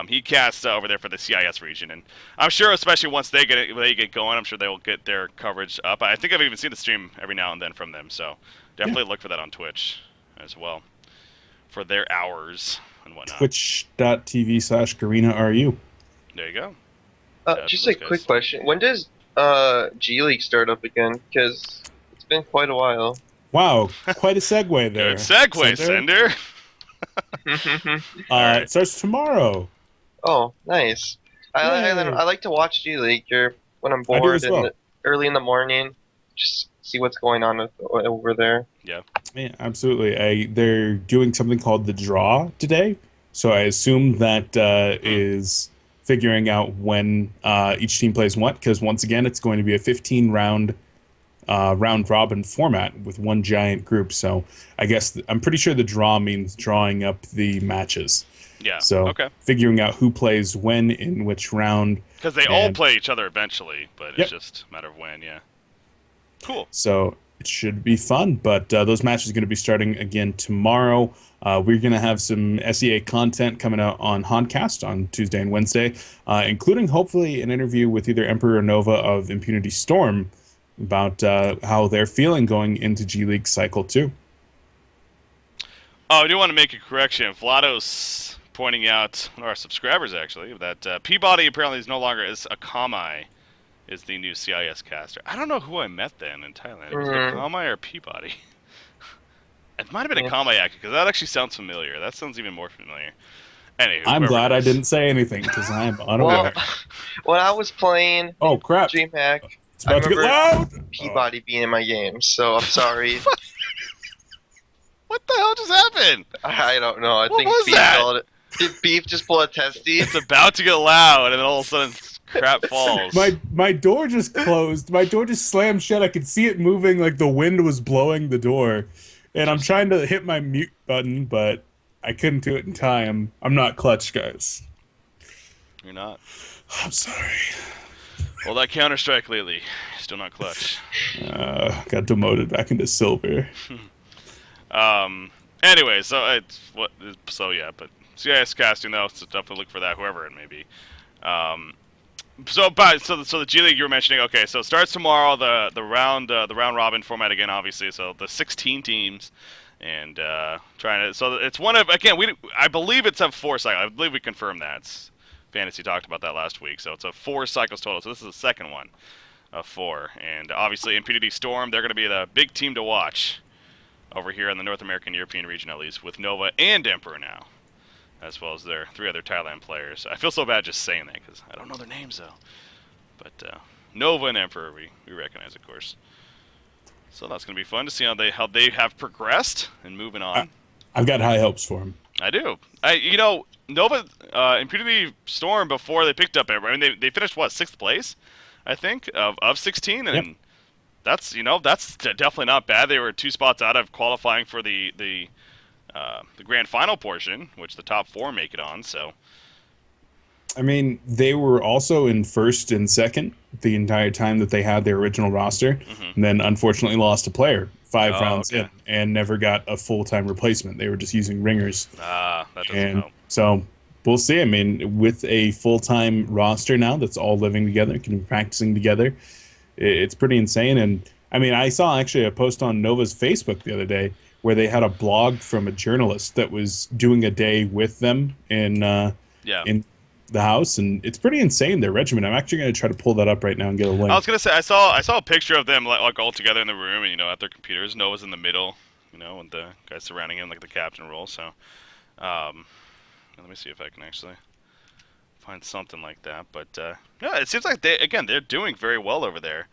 He casts over there for the CIS region, and I'm sure, especially once they get going, I'm sure they will get their coverage up. I think I've even seen the stream every now and then from them. So definitely look for that on Twitch as well for their hours and whatnot. Twitch.tv/GarinaRU. There you go. Just a quick question. When does G League start up again? Because it's been quite a while. Wow, quite a segue there. Good segue, Sender. It starts tomorrow. Oh, nice. I like to watch G League when I'm bored early in the morning. Just see what's going on over there. Yeah, absolutely. They're doing something called the draw today, so I assume that is figuring out when each team plays what. Because once again, it's going to be a 15-round round robin format with one giant group. So I guess I'm pretty sure the draw means drawing up the matches. Yeah. So figuring out who plays when in which round. Because they all play each other eventually, but it's just a matter of when. Yeah. Cool. So it should be fun, but those matches are going to be starting again tomorrow. We're going to have some SEA content coming out on Honcast on Tuesday and Wednesday, including hopefully an interview with either Emperor or Nova of Impunity Storm about how they're feeling going into G League Cycle 2. Oh, I do want to make a correction. Vlado's pointing out, one of our subscribers actually, that Peabody apparently is no longer Akamai is the new CIS caster. I don't know who I met then in Thailand. Was it Akamai or Peabody? It might have been Akamai actually, because that actually sounds familiar. That sounds even more familiar. Anyway, I'm glad I didn't say anything because I'm unaware. When I was playing DreamHack, it's about to get loud. Peabody being in my game, so I'm sorry. What the hell just happened? I don't know. I think was Beef that? Did Beef just pull a testy? It's about to get loud, and then all of a sudden crap falls. My door just closed. My door just slammed shut. I could see it moving like the wind was blowing the door. And I'm trying to hit my mute button, but I couldn't do it in time. I'm not clutch, guys. You're not? I'm sorry. Well, that Counter-Strike lately, still not clutch. Got demoted back into silver. Anyway, but CIS casting though, so definitely look for that, whoever it may be. So the G League you were mentioning, okay, so it starts tomorrow, the round robin format again, obviously. So the 16 teams, and so it's one of, again, I believe it's a 4 cycle. I believe we confirmed that. Fantasy talked about that last week, so it's a 4 cycles total. So this is the second one of 4, and obviously Impunity Storm, they're going to be the big team to watch over here in the North American European region, at least, with Nova and Emperor now, as well as their 3 other Thailand players. I feel so bad just saying that because I don't know their names though. But Nova and Emperor we recognize, of course. So that's going to be fun to see how they have progressed and moving on. I've got high hopes for them. I do. Nova Impunity Storm before they picked up Emperor. I mean they finished 6th place, I think, of 16, and that's definitely not bad. They were 2 spots out of qualifying for the grand final portion, which the top 4 make it on. So, I mean, they were also in 1st and 2nd the entire time that they had their original roster, and then unfortunately lost a player 5 rounds in and never got a full-time replacement. They were just using ringers. That doesn't help. So we'll see. I mean, with a full-time roster now that's all living together, can be practicing together, it's pretty insane. And I mean, I saw actually a post on Nova's Facebook the other day where they had a blog from a journalist that was doing a day with them in the house, and it's pretty insane, their regimen. I'm actually going to try to pull that up right now and get a link. I was going to say, I saw a picture of them like all together in the room, and at their computers. Noah's in the middle, and the guys surrounding him like the captain role. So, let me see if I can actually find something like that. But it seems like they're doing very well over there.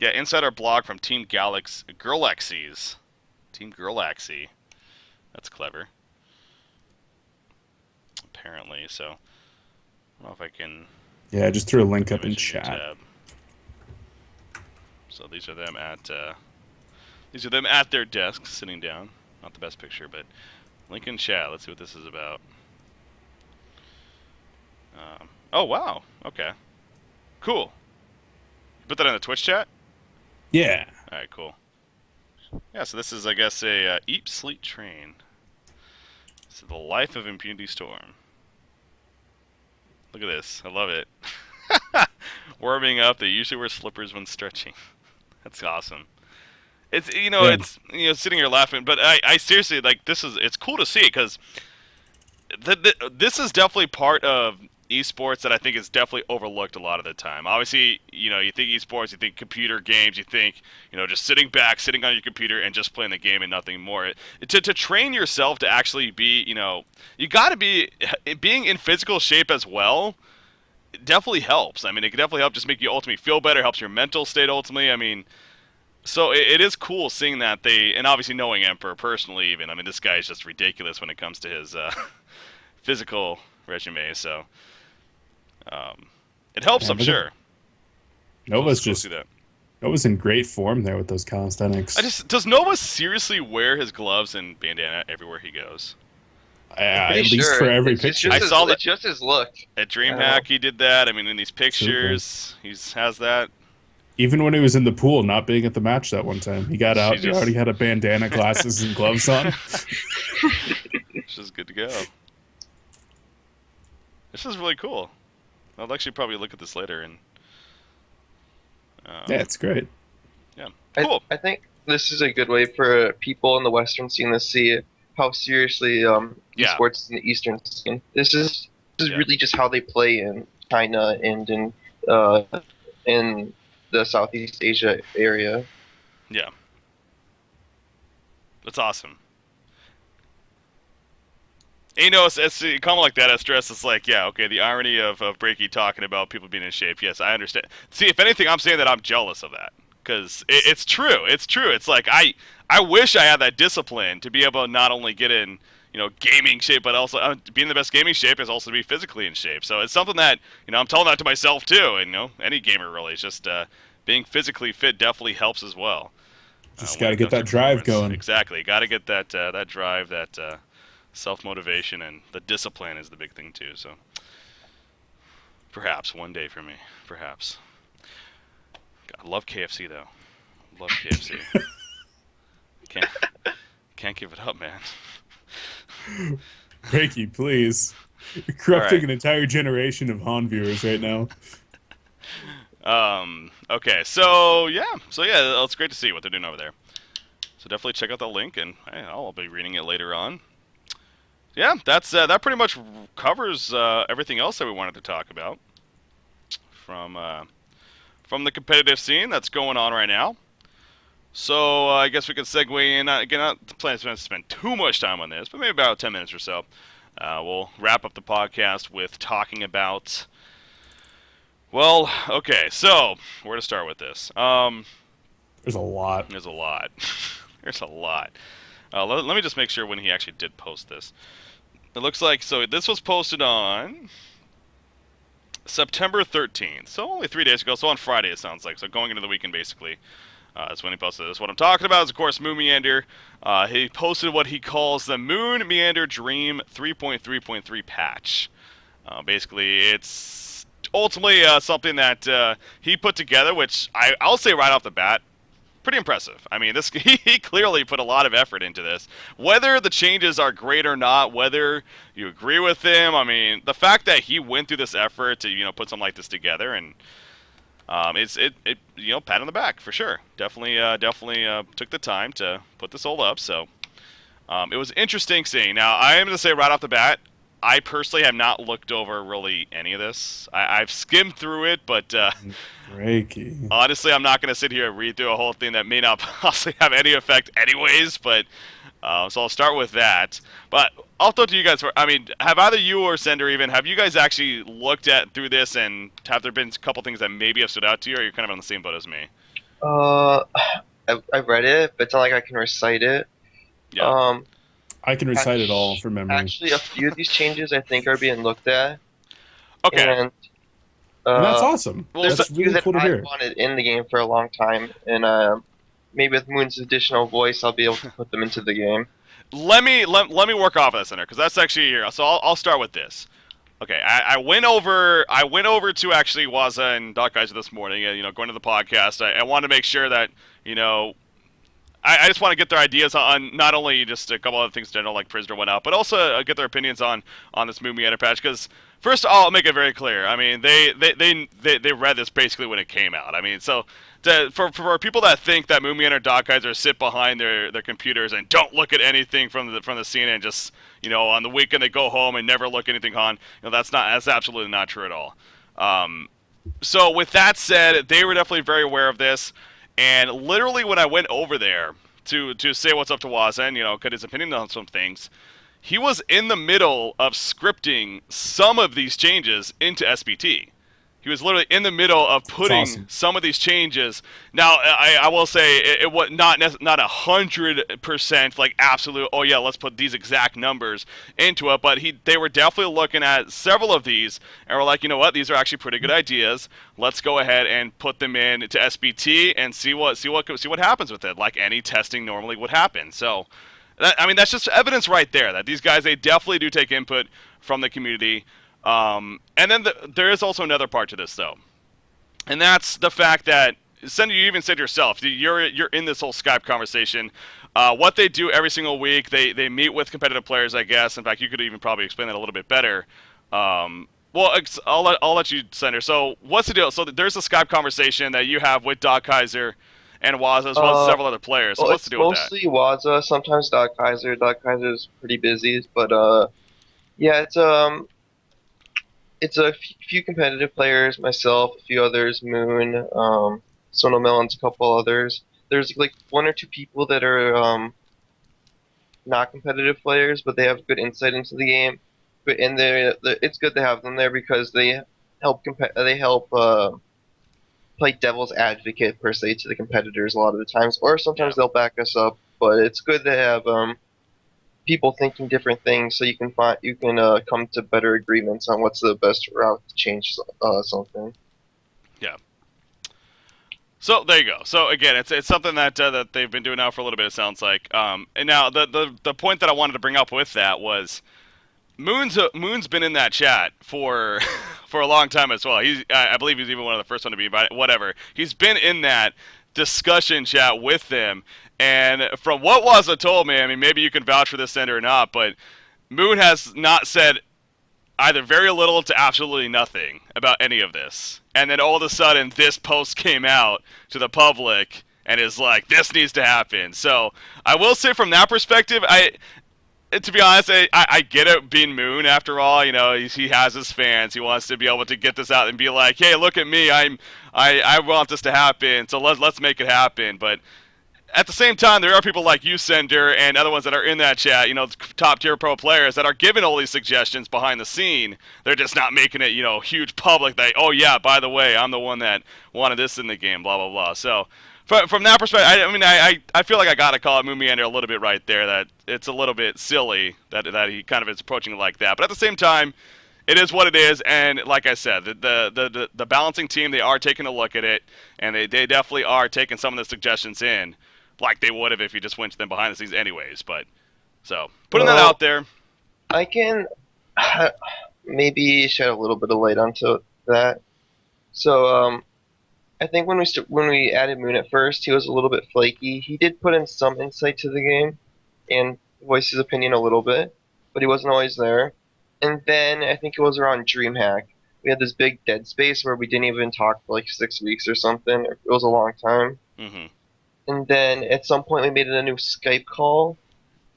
Insider blog from Team Girlaxies. Team Girlaxy. That's clever. Apparently, so I don't know if I can. Yeah, I just threw a link up in chat. Tab. So these are them at their desks, sitting down. Not the best picture, but link in chat. Let's see what this is about. Oh wow, okay, cool. You put that in the Twitch chat? Yeah. All right, cool. Yeah, so this is, I guess, a Eat, Sleep, Train. This is the life of Impunity Storm. Look at this. I love it. Warming up. They usually wear slippers when stretching. That's awesome. It's Yeah. it's sitting here laughing, but I seriously like it's cool to see because this is definitely part of esports that I think is definitely overlooked a lot of the time. Obviously, you think esports, you think computer games, you think just sitting back, sitting on your computer and just playing the game and nothing more. To train yourself to actually be, you got to be being in physical shape as well. It definitely helps. I mean, it can definitely help just make you ultimately feel better, helps your mental state ultimately. I mean, so it is cool seeing that and obviously knowing Emperor personally even. I mean, this guy is just ridiculous when it comes to his physical resume. So it helps, Yeah, I'm sure. Nova's Cool to see that. Nova's in great form there with those calisthenics. Does Nova seriously wear his gloves and bandana everywhere he goes? At Pretty least sure. for every It's picture. just I saw that. It's just his look. At DreamHack, he did that. I mean, in these pictures, has that. Even when he was in the pool, not being at the match that one time, he got out. He just- already had a bandana, glasses, and gloves on. It's just good to go. This is really cool. I'll actually probably look at this later and. Yeah, it's great. Yeah, cool. I think this is a good way for people in the Western scene to see how seriously Yeah. esports in the Eastern scene. This is Yeah. really just how they play in China and in the Southeast Asia area. Yeah. That's awesome. And, it's a comment like that. I stress. It's like, yeah, okay. The irony of Breaky talking about people being in shape. Yes, I understand. See, if anything, I'm saying that I'm jealous of that because it's true. It's true. It's like I wish I had that discipline to be able to not only get in gaming shape, but also to be in the best gaming shape is also to be physically in shape. So it's something that I'm telling that to myself too. And any gamer really. It's just being physically fit definitely helps as well. Just when got to it get comes to that drive performance. going. Exactly. Got to get that that drive, that self-motivation, and the discipline is the big thing too. So perhaps one day for me. Perhaps. God, I love KFC though. Love KFC. Can't give it up, man. Breaky, please. You're corrupting All right. an entire generation of Han viewers right now. Okay, so yeah, it's great to see what they're doing over there. So definitely check out the link, and I'll be reading it later on. Yeah, that pretty much covers everything else that we wanted to talk about from the competitive scene that's going on right now. So I guess we can segue in. Again, not planning to spend too much time on this, but maybe about 10 minutes or so. We'll wrap up the podcast with talking about. Well, okay, so where to start with this? There's a lot. There's a lot. There's a lot. Let me just make sure when he actually did post this. It looks like, so this was posted on September 13th, so only 3 days ago, so on Friday it sounds like, so going into the weekend basically. That's when he posted this. What I'm talking about is, of course, Moon Meander. He posted what he calls the Moon Meander Dream 3.3.3 patch. Basically, it's ultimately something that he put together, which I'll say right off the bat, pretty impressive. I mean, he clearly put a lot of effort into this. Whether the changes are great or not, whether you agree with him, I mean, the fact that he went through this effort to put something like this together, and it's pat on the back for sure. Definitely took the time to put this all up. So it was interesting seeing. Now I am going to say right off the bat, I personally have not looked over really any of this. I've skimmed through it, but Breaky. honestly, I'm not going to sit here and read through a whole thing that may not possibly have any effect anyways. But so I'll start with that. But I'll throw it to you guys. I mean, have either you or Sender even, have you guys actually looked through this, and have there been a couple things that maybe have stood out to you, or you're kind of on the same boat as me? I've read it, but it's not like I can recite it. Yeah. I can recite it all from memory. Actually, a few of these changes I think are being looked at. Okay. And, And that's awesome. well, there's That's a few really that cool to I hear. wanted in the game for a long time, and maybe with Moon's additional voice, I'll be able to put them into the game. Let me work off of that, Center, because that's actually here. So I'll start with this. Okay, I went over to actually Waza and Doc Geyser this morning, going to the podcast. I wanted to make sure that I just want to get their ideas on not only just a couple other things in general, like Prisoner went out, but also get their opinions on this Moon Meander patch. Because first, I'll make it very clear. I mean, they read this basically when it came out. I mean, so for people that think that Moomian or Doc Kaiser sit behind their computers and don't look at anything from the scene and just on the weekend they go home and never look anything on, that's absolutely not true at all. So with that said, they were definitely very aware of this, and literally when I went over there to say what's up to Waza and get his opinion on some things, he was in the middle of scripting some of these changes into SPT. He was literally in the middle of putting some of these changes. Now, I will say it was not 100% like absolute. Oh yeah, let's put these exact numbers into it. But they were definitely looking at several of these and were like, you know what, these are actually pretty good ideas. Let's go ahead and put them in to SPT and see what happens with it, like any testing normally would happen. So, that's just evidence right there that these guys, they definitely do take input from the community. And then there is also another part to this, though, and that's the fact that you even said yourself, you're in this whole Skype conversation. What they do every single week, they meet with competitive players, I guess. In fact, you could even probably explain that a little bit better. Well, I'll let you, Senator. So what's the deal? So there's a Skype conversation that you have with Doc Kaiser and Waza, as well as several other players. So what's the deal with that? Mostly Waza, sometimes Doc Kaiser. Doc Kaiser's pretty busy, but yeah, it's a few competitive players, myself, a few others, Moon, Sono Melon's, a couple others. There's like one or two people that are not competitive players, but they have good insight into the game. And it's good to have them there because they help play devil's advocate per se to the competitors a lot of the times, or sometimes they'll back us up. But it's good to have people thinking different things, so you can come to better agreements on what's the best route to change something. Yeah. So there you go. So again, it's something that they've been doing now for a little bit. It sounds like. And now the point that I wanted to bring up with that was Moon's been in that chat for a long time as well. I believe he's even one of the first one to be invited. Whatever. He's been in that discussion chat with them. And from what Waza told me, I mean, maybe you can vouch for this, Senator, or not, but Moon has not said either very little to absolutely nothing about any of this. And then all of a sudden, this post came out to the public and is like, this needs to happen. So I will say from that perspective, to be honest, I get it being Moon after all. He has his fans. He wants to be able to get this out and be like, hey, look at me. I want this to happen. So let's make it happen. But at the same time, there are people like you, Sender, and other ones that are in that chat, top-tier pro players that are giving all these suggestions behind the scene. They're just not making it, huge public. Oh, yeah, by the way, I'm the one that wanted this in the game, blah, blah, blah. So from that perspective, I feel like I got to call it Moomiander a little bit right there, that it's a little bit silly that he kind of is approaching it like that. But at the same time, it is what it is, and like I said, the balancing team, they are taking a look at it, and they definitely are taking some of the suggestions in, like they would have if you just went to them behind the scenes anyways. But so putting that out there, I can maybe shed a little bit of light onto that. So I think when we added Moon at first, he was a little bit flaky. He did put in some insight to the game and voice his opinion a little bit, but he wasn't always there. And then I think it was around DreamHack. We had this big dead space where we didn't even talk for like 6 weeks or something. It was a long time. Mm-hmm. And then at some point we made it a new Skype call,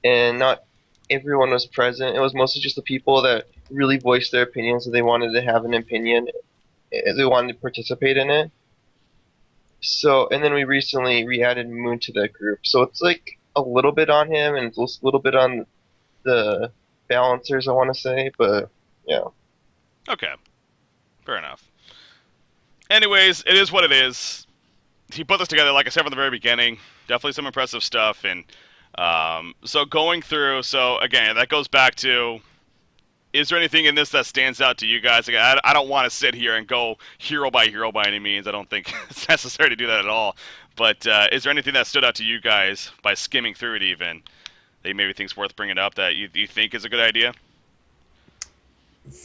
and not everyone was present. It was mostly just the people that really voiced their opinions, and they wanted to have an opinion. They wanted to participate in it. So, and then we recently re-added Moon to that group. So it's like a little bit on him and a little bit on the balancers, I want to say, but yeah. Okay. Fair enough. Anyways, it is what it is. He put this together, like I said from the very beginning. Definitely some impressive stuff. And so going through, so again, that goes back to, is there anything in this that stands out to you guys? Like, I don't want to sit here and go hero by any means. I don't think it's necessary to do that at all. But is there anything that stood out to you guys by skimming through it even that you maybe think's worth bringing up that you think is a good idea?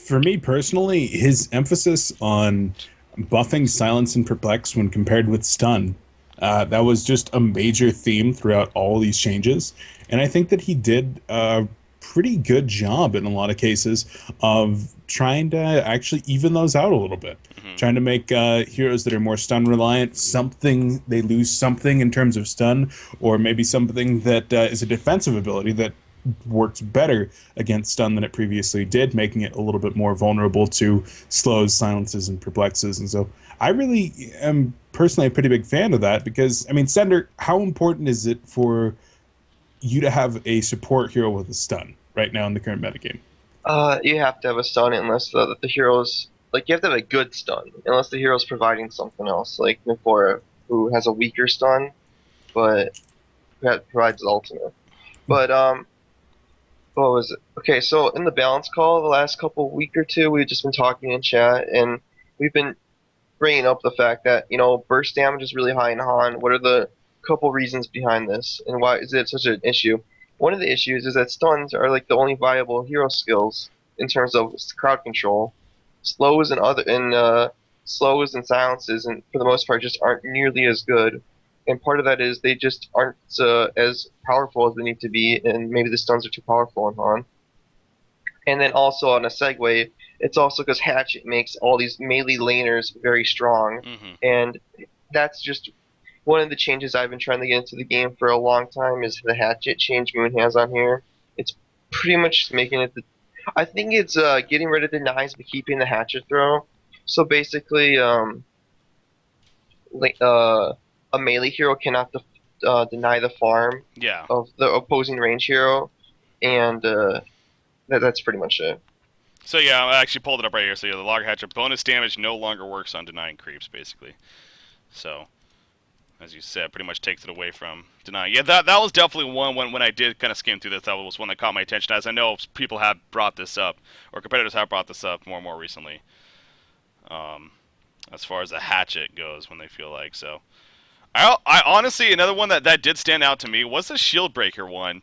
For me personally, his emphasis on buffing Silence and Perplex when compared with Stun, that was just a major theme throughout all these changes. And I think that he did a pretty good job in a lot of cases of trying to actually even those out a little bit. Trying to make heroes that are more stun reliant, they lose something in terms of stun, or maybe something that is a defensive ability that works better against stun than it previously did, making it a little bit more vulnerable to slows, silences, and perplexes. And so I really am personally a pretty big fan of that because, I mean, Sender, how important is it for you to have a support hero with a stun right now in the current metagame? You have to have a stun unless the heroes, like, you have to have a good stun, unless the hero's providing something else, like Nefora, who has a weaker stun, but provides ultimate. But, what was it? Okay, so in the balance call the last week or two, we've just been talking in chat, and we've been bringing up the fact that, burst damage is really high in Han. What are the couple reasons behind this, and why is it such an issue? One of the issues is that stuns are like the only viable hero skills in terms of crowd control. Slows and silences, and for the most part, just aren't nearly as good. And part of that is they just aren't as powerful as they need to be, and maybe the stuns are too powerful on Han. And then also on a segue, it's also because Hatchet makes all these melee laners very strong, and that's just one of the changes I've been trying to get into the game for a long time is the Hatchet change Moon has on here. It's pretty much making it I think it's getting rid of denies but keeping the Hatchet throw. So basically, a melee hero cannot deny the farm of the opposing range hero, and that's pretty much it. So yeah, I actually pulled it up right here. So yeah, the Log Hatchet bonus damage no longer works on denying creeps, basically. So, as you said, pretty much takes it away from denying. Yeah, that was definitely one when I did kind of skim through this. That was one that caught my attention, as I know people have brought this up, or competitors have brought this up more and more recently. As far as the Hatchet goes, when they feel like so. I honestly, another one that did stand out to me was the Shield Breaker one.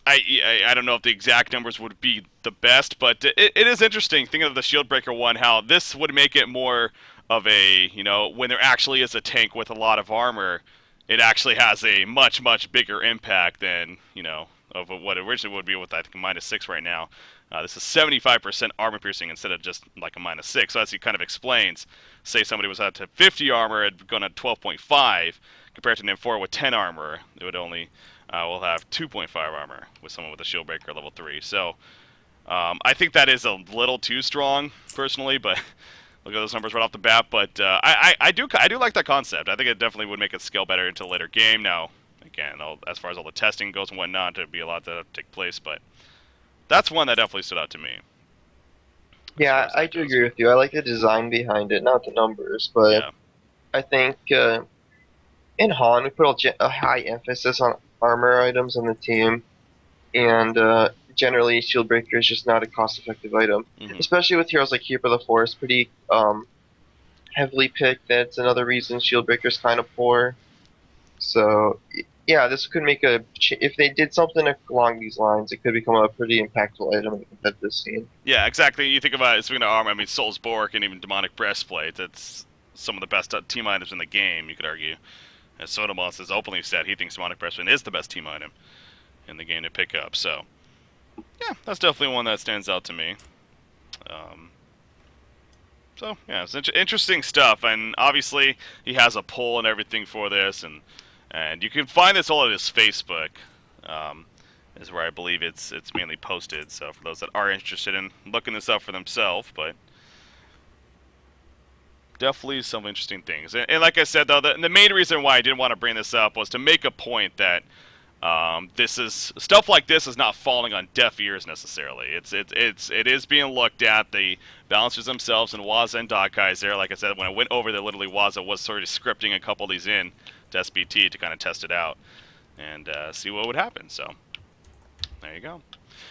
I don't know if the exact numbers would be the best, but it is interesting thinking of the Shield Breaker one, how this would make it more of a, when there actually is a tank with a lot of armor, it actually has a much, much bigger impact than, of what it originally would be with, I think, a -6 right now. This is 75% armor piercing instead of just like a -6. So as he kind of explains, say somebody was at 50 armor, it had gone at 12.5, compared to Nymphora with 10 armor, it would only will have 2.5 armor with someone with a Shield Breaker level 3. So I think that is a little too strong, personally, but look at those numbers right off the bat. But I do like that concept. I think it definitely would make it scale better into a later game. Now, again, as far as all the testing goes and whatnot, there'd be a lot that take place, but that's one that definitely stood out to me. Yeah, I do agree with you. I like the design behind it, not the numbers, but yeah. I think in Han, we put a high emphasis on armor items on the team, and generally Shield Breaker is just not a cost-effective item, especially with heroes like Keeper of the Forest, pretty heavily picked. That's another reason Shield Breaker is kind of poor. So yeah, this could make if they did something along these lines, it could become a pretty impactful item in the competitive scene. Yeah, exactly. You think about it, speaking of armor, I mean, Soul's Bork and even Demonic Breastplate, that's some of the best team items in the game, you could argue. As Sodomos has openly said, he thinks Demonic Breastplate is the best team item in the game to pick up. So, yeah, that's definitely one that stands out to me. So, yeah, it's interesting stuff. And obviously, he has a poll and everything for this, and you can find this all at his Facebook, is where I believe it's mainly posted. So for those that are interested in looking this up for themselves, but definitely some interesting things. And like I said, though, the main reason why I didn't want to bring this up was to make a point that stuff like this is not falling on deaf ears necessarily. It is being looked at. The balancers themselves and Waza and Dakai there. Like I said, when I went over there, literally Waza was sort of scripting a couple of these in to SBT to kind of test it out and see what would happen. So there you go.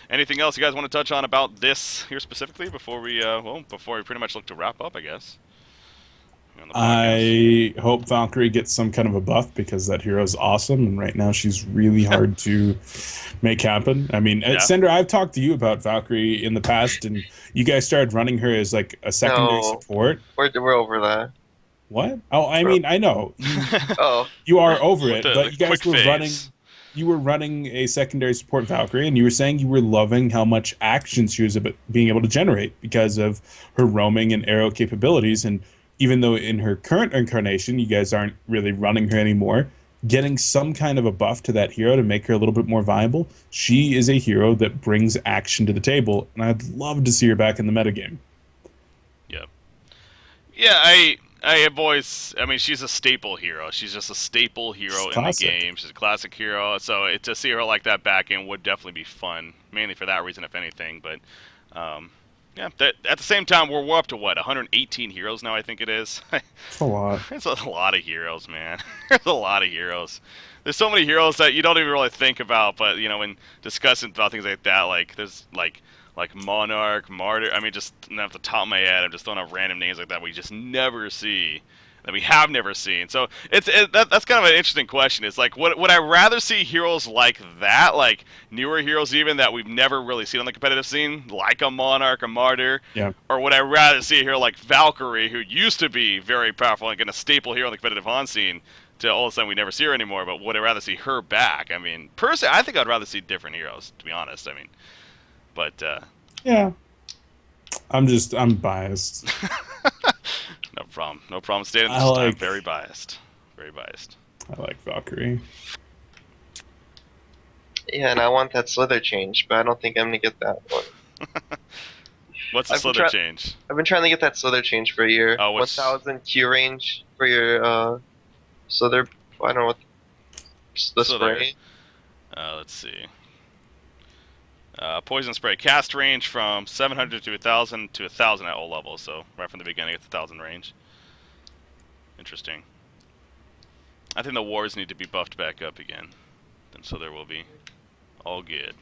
Anything else you guys want to touch on about this here specifically before we pretty much look to wrap up, I guess? I hope Valkyrie gets some kind of a buff because that hero is awesome, and right now she's really hard to make happen. I mean, Sender, I've talked to you about Valkyrie in the past, and you guys started running her as like a secondary support. We're over that. What? Oh, I mean, I know. You are over it, but you guys were running. you were running a secondary support Valkyrie, and you were saying you were loving how much action she was being able to generate because of her roaming and arrow capabilities. And even though in her current incarnation, you guys aren't really running her anymore, getting some kind of a buff to that hero to make her a little bit more viable, she is a hero that brings action to the table, and I'd love to see her back in the metagame. Yep. Yeah, I have always. I mean, she's a staple hero. She's just a staple hero in the game. She's a classic hero. So to see her like that back in would definitely be fun, mainly for that reason, if anything. But yeah, at the same time, we're up to what 118 heroes now. I think it is. It's a lot. There's a lot of heroes, man. There's a lot of heroes. There's so many heroes that you don't even really think about, but when discussing about things like that, like there's like Monarch, Martyr. I mean, just off the top of my head, I'm just throwing out random names like that we just never see, that we have never seen. So that's kind of an interesting question. It's like, would I rather see heroes like that, like newer heroes even that we've never really seen on the competitive scene, like a Monarch, a Martyr, or would I rather see a hero like Valkyrie, who used to be very powerful and a staple hero on the competitive Han scene, to all of a sudden we never see her anymore? But would I rather see her back? I mean, personally, I think I'd rather see different heroes, to be honest. I mean. But yeah, I'm biased. No problem stating this. I'm very biased. I like Valkyrie. Yeah, and I want that slither change, but I don't think I'm gonna get that one. What's the slither change? I've been trying to get that slither change for a year. 1,000 Q range for your slither. I don't know what the spray. Let's see. Poison spray cast range from 700 to 1,000 to 1,000 at all levels. So right from the beginning, it's 1,000 range. Interesting. I think the wars need to be buffed back up again, and so there will be all good.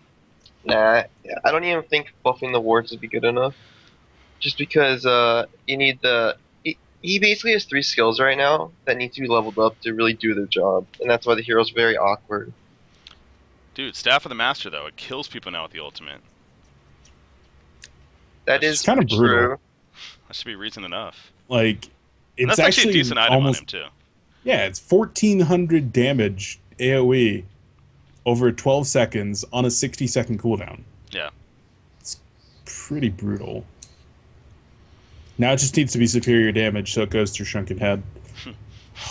Nah, I don't even think buffing the wards would be good enough. Just because you need the. He basically has 3 skills right now that need to be leveled up to really do their job, and that's why the hero's very awkward. Dude, Staff of the Master, though, it kills people now with the ultimate. That is kind of brutal. That should be reason enough. Like, it's that's actually a decent item on him, too. Yeah, it's 1,400 damage AoE over 12 seconds on a 60-second cooldown. Yeah. It's pretty brutal. Now it just needs to be superior damage, so it goes through Shrunken Head.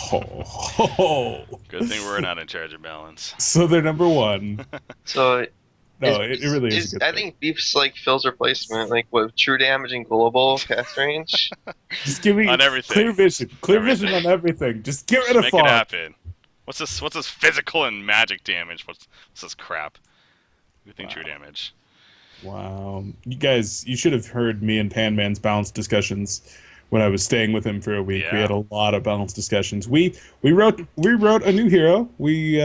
Good thing we're not in charge of balance. So they're number 1. So it really is a good I think Beef's like Phil's replacement, like with true damage and global cast range. Just give me on everything. Clear vision on everything. Just get rid of make fog. It happen. What's this physical and magic damage? What's this crap? We think true damage. Wow. You should have heard me and Panman's balance discussions when I was staying with him for a week. Yeah. We had a lot of balance discussions. We wrote a new hero. We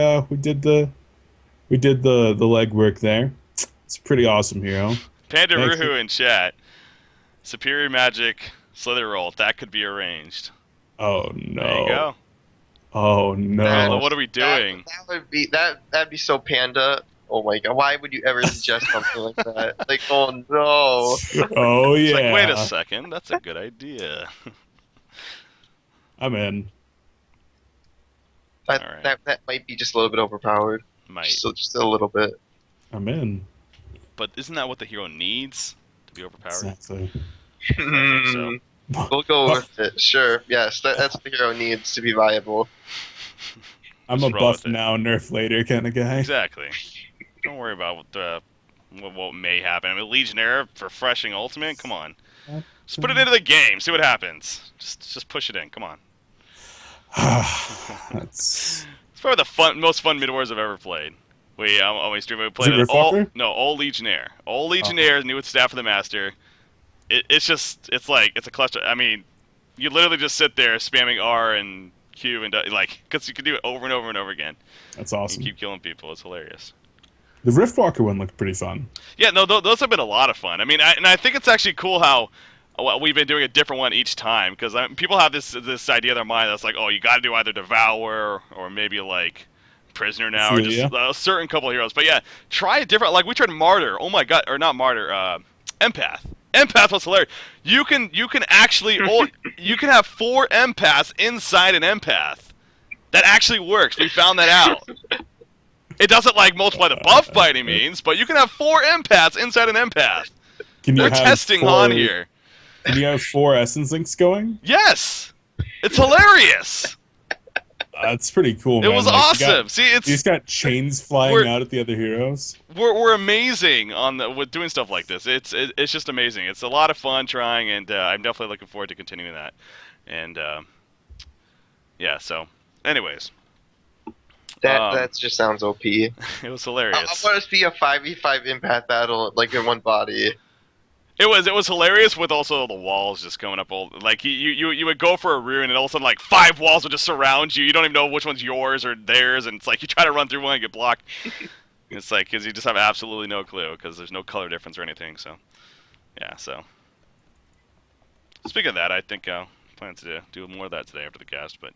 did the legwork there. It's a pretty awesome hero. Panda Ruhu in chat. Superior magic slither roll. That could be arranged. Oh no. There you go. Oh no. What are we doing? That'd be so Panda. Oh my god, why would you ever suggest something like that? Like, oh no. Oh yeah. It's like, wait a second, that's a good idea. I'm in. That might be just a little bit overpowered. Might. Just a little bit. I'm in. But isn't that what the hero needs to be overpowered? Exactly. I think so. We'll go with it. Sure. Yes, that's what the hero needs to be viable. I'm a buff now, nerf later kind of guy. Exactly. Don't worry about what may happen. I mean, Legionnaire for freshing ultimate. Come on, just put it into the game. See what happens. Just push it in. Come on. It's probably the most fun mid wars I've ever played. On my stream we played it all Legionnaire. All Legionnaires new with Staff of the Master. It's a cluster. I mean, you literally just sit there spamming R and Q and because you can do it over and over and over again. That's awesome. You keep killing people. It's hilarious. The Riftwalker one looked pretty fun. Yeah, no, those have been a lot of fun. I mean, I think it's actually cool how we've been doing a different one each time, because people have this idea in their mind that's like, oh, you got to do either Devour or maybe like Prisoner now, or just a certain couple of heroes. But yeah, try a different. Like we tried Martyr. Oh my god, or not Martyr. Empath. Empath was hilarious. You can actually you can have 4 empaths inside an empath. That actually works. We found that out. It doesn't like multiply the buff by any means, but you can have 4 empaths inside an empath. They're testing Han here. Can you have 4 essence links going? Yes, it's hilarious. That's pretty cool, man. It was awesome. You just got chains flying out at the other heroes. We're amazing with doing stuff like this. It's just amazing. It's a lot of fun trying, and I'm definitely looking forward to continuing that. And yeah. So, anyways, that just sounds OP. It was hilarious. I want to see a 5v5 empath battle like in one body. It was hilarious with also the walls just coming up. Like you would go for a rune and all of a sudden like 5 walls would just surround you. You don't even know which one's yours or theirs, and it's like you try to run through one and get blocked. It's like because you just have absolutely no clue because there's no color difference or anything. So yeah. So speaking of that, I think I plan to do more of that today after the cast. But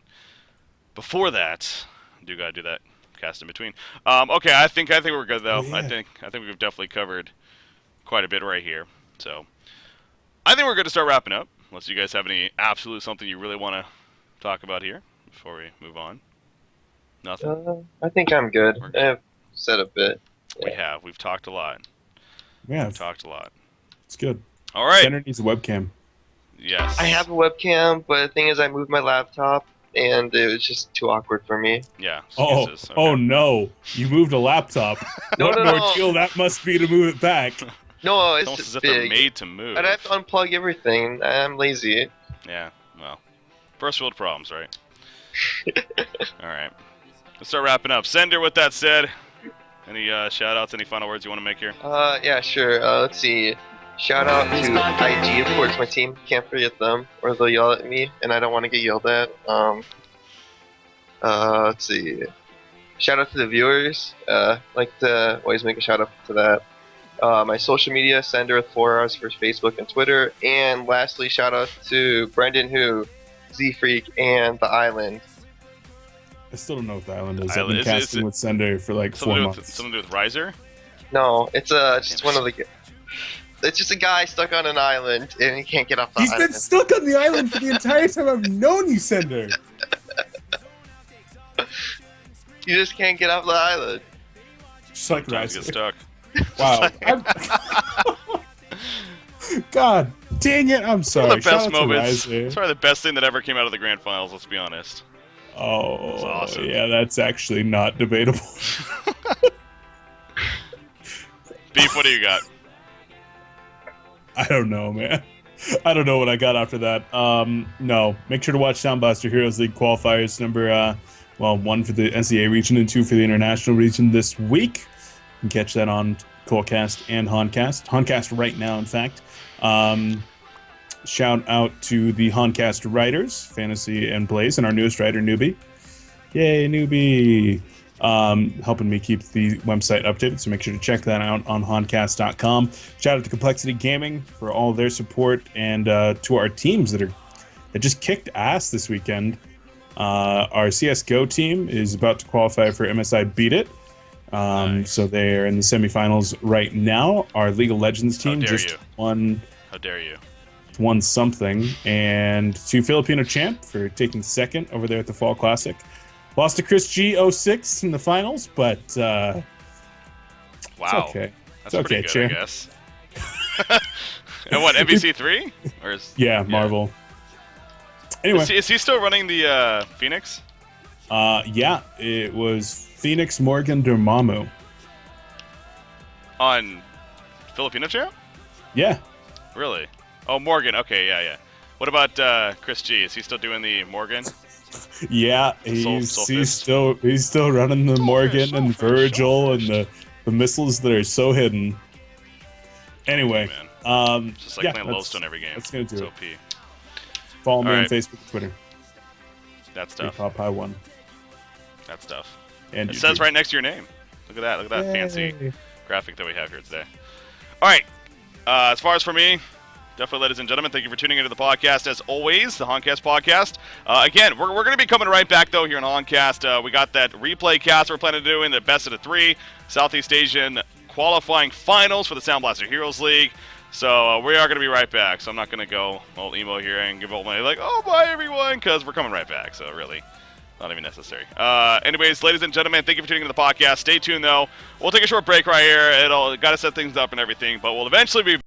before that, I do gotta do that cast in between. Okay, I think we're good though. Yeah. I think we've definitely covered quite a bit right here. So, I think we're good to start wrapping up, unless you guys have any absolute something you really want to talk about here before we move on. Nothing? I think I'm good. I've said a bit. Yeah. We've talked a lot. Yeah. We've talked a lot. It's good. All right. Center needs a webcam. Yes. I have a webcam, but the thing is I moved my laptop, and it was just too awkward for me. Yeah. Oh, okay. oh no. You moved a laptop. What an ordeal that must be to move it back. No, It's it's almost as if big. they're made to move. I'd have to unplug everything. I'm lazy. Yeah, well, first world problems, right? All right. Let's start wrapping up. Sender, with that said, any shout-outs, any final words you want to make here? Yeah, sure. Let's see. Shout out to IG, of course, my team. Can't forget them, or they'll yell at me, and I don't want to get yelled at. Let's see. Shout out to the viewers. Like to always make a shout out to that. My social media, Sender with 4 R's for Facebook and Twitter. And lastly, shout out to Brendan Hu, Z-Freak, and The Island. I still don't know what the island is. Island- I've been casting with Sender for like 4 months. Something to do with Riser? No, it's just one of the... It's just a guy stuck on an island, and he can't get off the He's island. been stuck on the island for the entire time I've known you, Sender. You just can't get off the island. Just like Sometimes Riser. get stuck. Wow. God dang it, I'm sorry. One of the Shout best out to moments. Riser. It's probably the best thing that ever came out of the grand finals, let's be honest. Oh, awesome. yeah, that's actually not debatable. Beef, what do you got? I don't know, man. I don't know what I got after that. No, make sure to watch Sound Blaster Heroes League qualifiers number 1 for the NCAA region and 2 for the international region this week. You can catch that on Honcast and Honcast. Honcast right now, in fact. Shout out to the Honcast writers, Fantasy and Blaze, and our newest writer, Newbie. Yay, Newbie! Helping me keep the website updated, so make sure to check that out on Honcast.com. Shout out to Complexity Gaming for all their support, and to our teams that just kicked ass this weekend. Our CSGO team is about to qualify for MSI Beat It. Nice. So they're in the semifinals right now. Our League of Legends team just won. How dare you? Won something, and to Filipino Champ for taking second over there at the Fall Classic. Lost to Chris G 06 in the finals, but Wow. it's okay. That's It's pretty okay, good, Chair. I guess. And what, MVC 3? Or Yeah, Marvel. Anyway, Is he still running the Phoenix? yeah, it was Phoenix Morgan Dormammu. On Filipino Champ? Yeah, Really? Oh, Morgan. Okay, yeah. What about Chris G? Is he still doing the Morgan? yeah, he's still running the Morgan and Virgil and the missiles that are so hidden. Anyway, Man. Just like yeah, playing Lowstone every game. that's gonna do it's it. OP. Follow me All on right. Facebook, Twitter. That stuff. Pop High 1. That stuff. And It YouTube. says right next to your name. Look at that. Look at that fancy Yay. graphic that we have here today. All right. As far as for me, definitely, ladies and gentlemen, thank you for tuning into the podcast. As always, the Honcast Podcast. Again, we're going to be coming right back, though, here in Honcast. We got that replay cast we're planning to do in the best of the 3 Southeast Asian qualifying finals for the Sound Blaster Heroes League. So we are going to be right back. So I'm not going to go all emo here and give all my, like, oh, bye, everyone, because we're coming right back. So really, Not even necessary. Anyways, ladies and gentlemen, thank you for tuning into the podcast. Stay tuned, though. We'll take a short break right here. It'll got to set things up and everything, but we'll eventually be